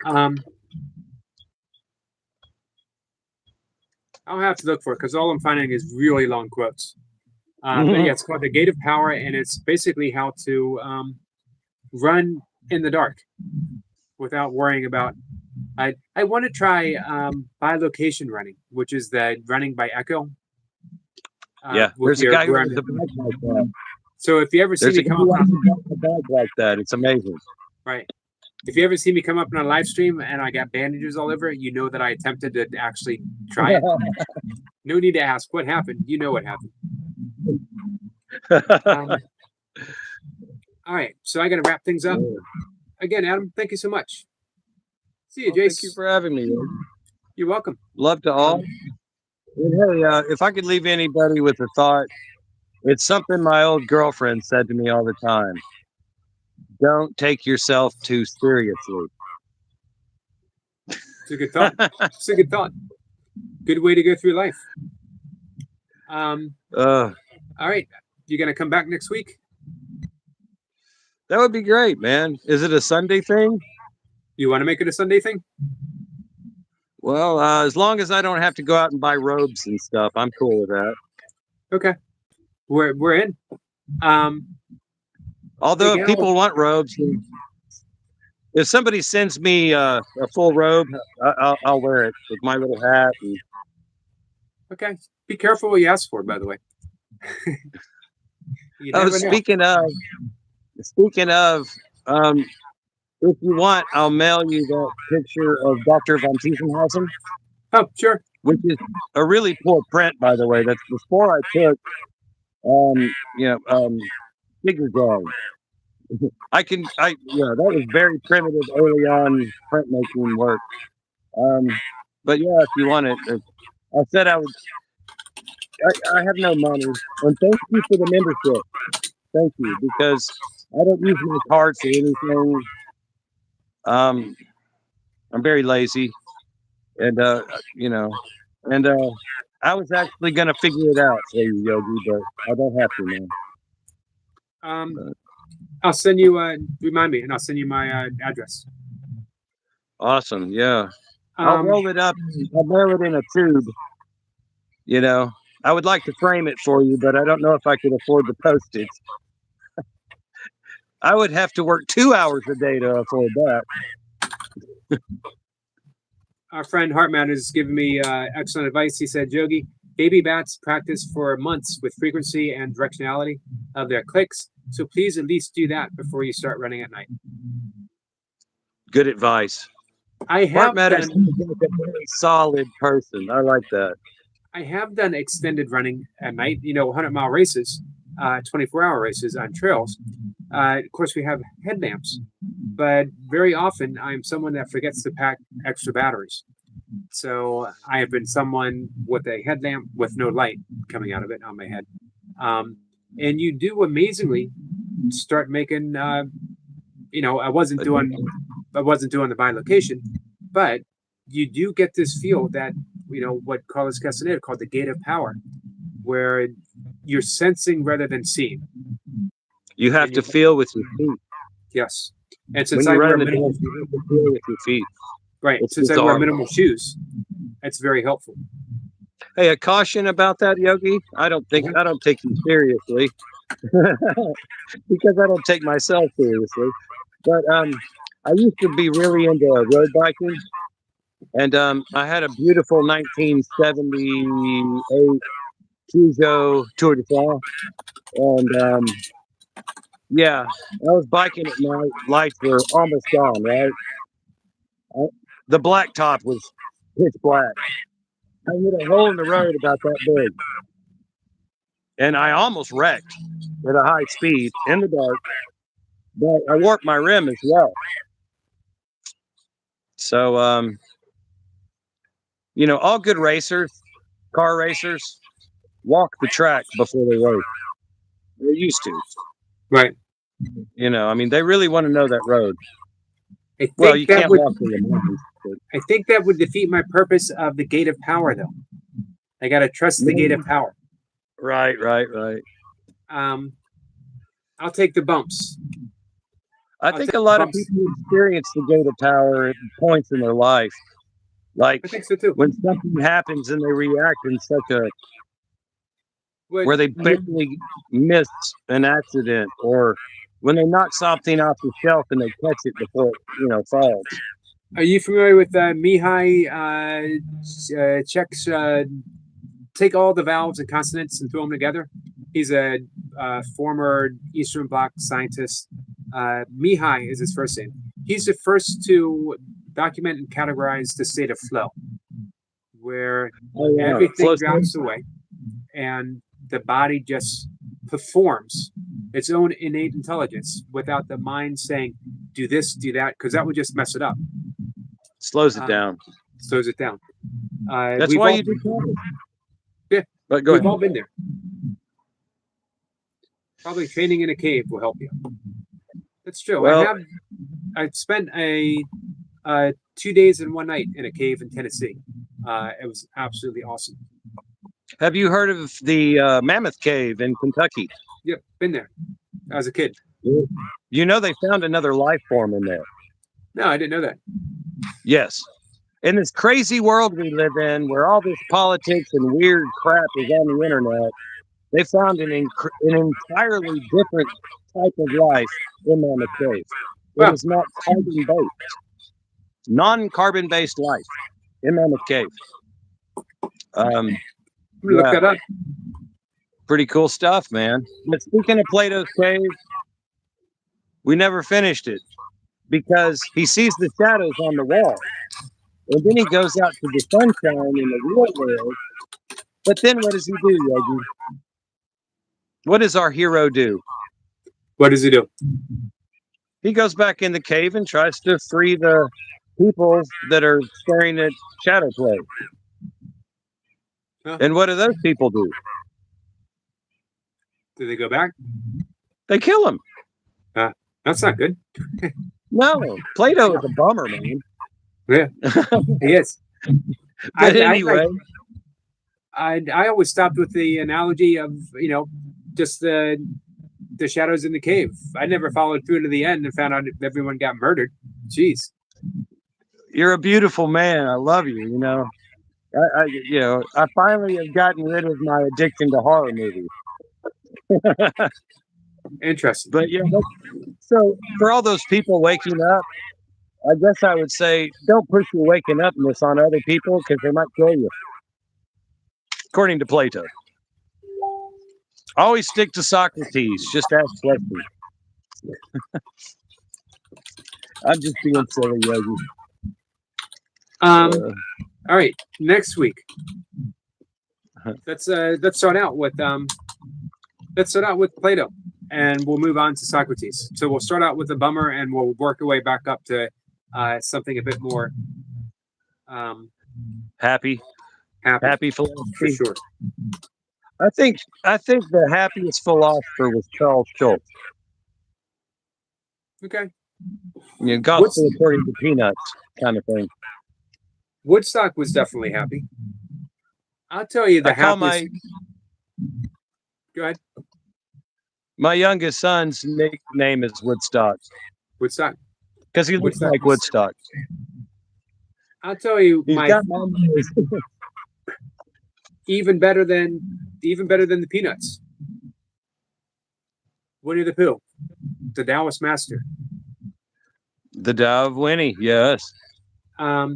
I'll have to look for it because all I'm finding is really long quotes. But yeah, it's called the Gate of Power, and it's basically how to run in the dark without worrying about. I want to try bilocation running, which is the running by echo. Yeah, there's a guy who runs a bike like that. So if you ever see me come up on a bike like that, it's amazing. Right. If you ever see me come up on a live stream and I got bandages all over, you know that I attempted to actually try it. No need to ask what happened. You know what happened. All right. So I got to wrap things up. Again, Adam, thank you so much. See you, Jace. Thank you for having me. You're welcome. Love to all. And hey, if I could leave anybody with a thought, it's something my old girlfriend said to me all the time. Don't take yourself too seriously. It's a good thought. It's a good thought. Good way to go through life. All right. You going to come back next week? That would be great, man. Is it a Sunday thing? You want to make it a Sunday thing? Well, as long as I don't have to go out and buy robes and stuff, I'm cool with that. Okay. We're in. Although if people want robes, if somebody sends me a full robe, I'll wear it with my little hat. Okay. Be careful what you ask for, by the way. Speaking of, if you want, I'll mail you that picture of Dr. von Tiefenhausen. Oh, sure. Which is a really poor print, by the way. That's before I took, figure drawing. That was very primitive early on printmaking work. But yeah, if you want it, I said I would. I have no money, and thank you for the membership. Thank you, because I don't use my cards or anything. I'm very lazy, and I was actually gonna figure it out for you, Yogi, but I don't have to, man. I'll send you. Remind me, and I'll send you my address. Awesome, yeah. I'll roll it up. I'll mail it in a tube. You know, I would like to frame it for you, but I don't know if I could afford the postage. I would have to work 2 hours a day to afford that. Our friend Hartman has given me excellent advice. He said, Yogi, Baby bats practice for months with frequency and directionality of their clicks. So please at least do that before you start running at night. Good advice. I Mark have Meadows done, is like a very solid person. I like that. I have done extended running at night. 100-mile races, 24-hour races on trails. Of course, we have headlamps, but very often I'm someone that forgets to pack extra batteries. So I have been someone with a headlamp with no light coming out of it on my head. And you do amazingly start making, I wasn't doing the bilocation, but you do get this feel that, what Carlos Castaneda called the gate of power, where you're sensing rather than seeing. You have And to feel with your feet. Yes. And When since I you're wear running the minimal, dance, you have to feel with your feet. right, It's since I wear bizarre. minimal shoes, it's very helpful. Hey, a caution about that, Yogi. I don't take you seriously because I don't take myself seriously. But I used to be really into road biking, and I had a beautiful 1978 Peugeot Tour de France, and yeah, I was biking at night. Lights were almost gone. Right, the blacktop was pitch black. I hit a hole in the road about that big, and I almost wrecked at a high speed in the dark. But I warped my rim as well. So, all good racers, car racers, walk the track before they race. They're used to. Right. I mean, they really want to know that road. I think Well, you that can't would walk in the mountains. I think that would defeat my purpose of the gate of power, though. I gotta trust the gate of power. Right. I'll take the bumps. I think a lot of people experience the gate of power at points in their life. Like I think so too. when something happens and they react in such a where they barely miss an accident, or when they knock something off the shelf and they catch it before it falls. Are you familiar with Mihai Csikszentmihalyi's take all the valves and consonants and throw them together? He's a former Eastern Bloc scientist. Mihai is his first name. He's the first to document and categorize the state of flow, where everything drops away and the body just performs its own innate intelligence without the mind saying, do this, do that, because that would just mess it up. Slows it down. Slows it down. That's why you do comedy. Yeah. But go We've ahead. all been there. Probably training in a cave will help you. That's true. Well, I've spent a 2 days and 1 night in a cave in Tennessee. It was absolutely awesome. Have you heard of the Mammoth Cave in Kentucky? Yep, been there as a kid. You know they found another life form in there. No, I didn't know that. Yes. In this crazy world we live in, where all this politics and weird crap is on the internet, they found an entirely different type of life in Mammoth Cave. It is not carbon-based. Non-carbon based life in Mammoth Cave. Look that up. Pretty cool stuff, man. But speaking of Plato's Cave, we never finished it because he sees the shadows on the wall. And then he goes out to the sunshine in the real world. But then what does he do, Yogi? What does our hero do? What does he do? He goes back in the cave and tries to free the people that are staring at shadow play. Huh. And what do those people do? Do they go back? They kill him. That's not good. No, Plato is a bummer, man. Yeah, he is. But anyway, I always stopped with the analogy of just the shadows in the cave. I never followed through to the end and found out everyone got murdered. Jeez. You're a beautiful man. I love you. I finally have gotten rid of my addiction to horror movies. Interesting. But so for all those people waking up, I guess I would say don't push your waking upness on other people because they might kill you. according to Plato. Always stick to Socrates. Just ask questions. I'm just being silly, Yogi. All right, next week. Let's start out with Plato, and we'll move on to Socrates. So we'll start out with a bummer, and we'll work our way back up to something a bit more Happy for philosophy. sure. I think the happiest philosopher was Charles Schultz. Okay. Gospel according to Peanuts kind of thing. Woodstock was definitely happy. I'll tell you the happiest. Go ahead. My youngest son's nickname is Woodstock. Woodstock. Because he looks like Woodstock. I'll tell you, even better than the Peanuts. Winnie the Pooh, the Taoist master. The Tao of Winnie, yes.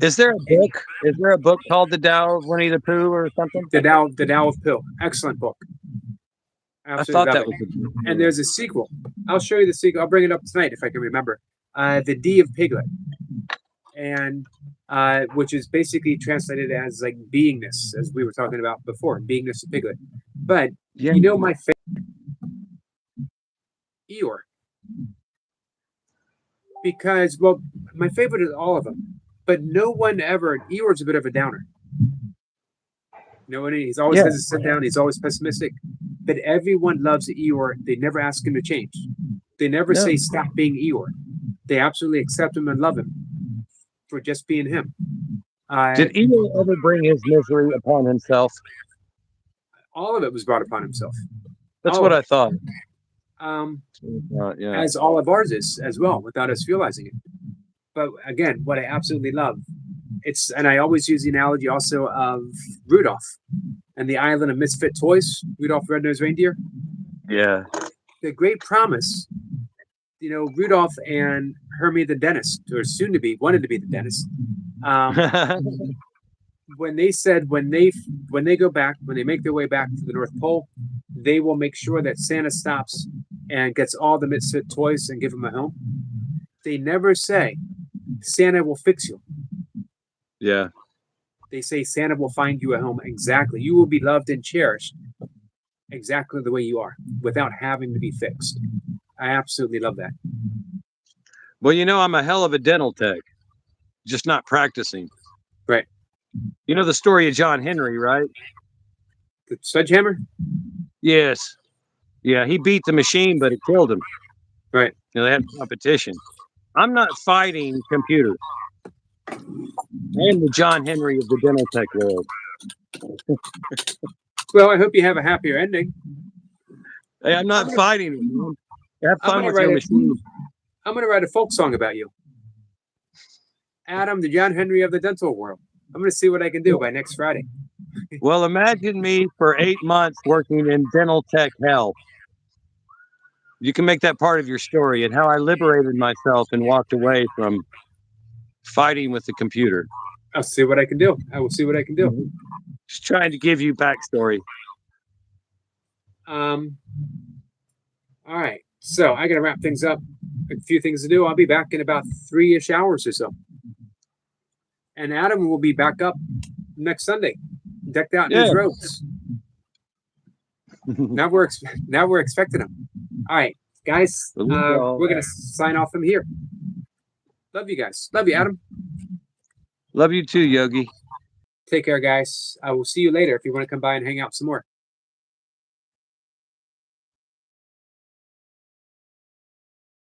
Is there a book? Is there a book called The Tao of Winnie the Pooh or something? The Tao of Pooh. Excellent book. Absolutely, I thought that was a book. And there's a sequel. I'll show you the sequel. I'll bring it up tonight if I can remember. The D of Piglet, and which is basically translated as like beingness, as we were talking about before, beingness of Piglet. But yeah. You know my favorite, Eeyore. Because, well, my favorite is all of them, but no one ever. Eeyore's a bit of a downer. He's always has to sit down. He's always pessimistic, but everyone loves Eeyore. They never ask him to change. They never say stop being Eeyore. They absolutely accept him and love him for just being him. Did Eeyore ever bring his misery upon himself? All of it was brought upon himself. That's what I thought. As all of ours is as well, without us realizing it. But again, what I absolutely love, and I always use the analogy also of Rudolph and the island of misfit toys, Rudolph the Red-Nosed Reindeer. Yeah. The great promise, Rudolph and Hermie the dentist, or soon to be, wanted to be the dentist. When they said when they make their way back to the North Pole, they will make sure that Santa stops and gets all the misfit toys and give them a home. They never say Santa will fix you. Yeah. They say Santa will find you a home exactly. You will be loved and cherished exactly the way you are without having to be fixed. I absolutely love that. Well, I'm a hell of a dental tech, just not practicing. Right. You know the story of John Henry, right? The sledgehammer? Yes. Yeah, he beat the machine, but it killed him. Right. They had competition. I'm not fighting computers. I am the John Henry of the dental tech world. Well, I hope you have a happier ending. Hey, I'm not fighting them. Have fun with your machine. I'm going to write a folk song about you. Adam, the John Henry of the dental world. I'm going to see what I can do by next Friday. Well, imagine me for 8 months working in dental tech hell. You can make that part of your story and how I liberated myself and walked away from fighting with the computer. I'll see what I can do. I will see what I can do. Just trying to give you backstory. All right. So I got to wrap things up. A few things to do. I'll be back in about 3-ish hours or so. And Adam will be back up next Sunday, decked out in his robes. Now we're expecting him. All right, guys, we're gonna sign off from here. Love you guys. Love you, Adam. Love you too, Yogi. Take care, guys. I will see you later if you want to come by and hang out some more.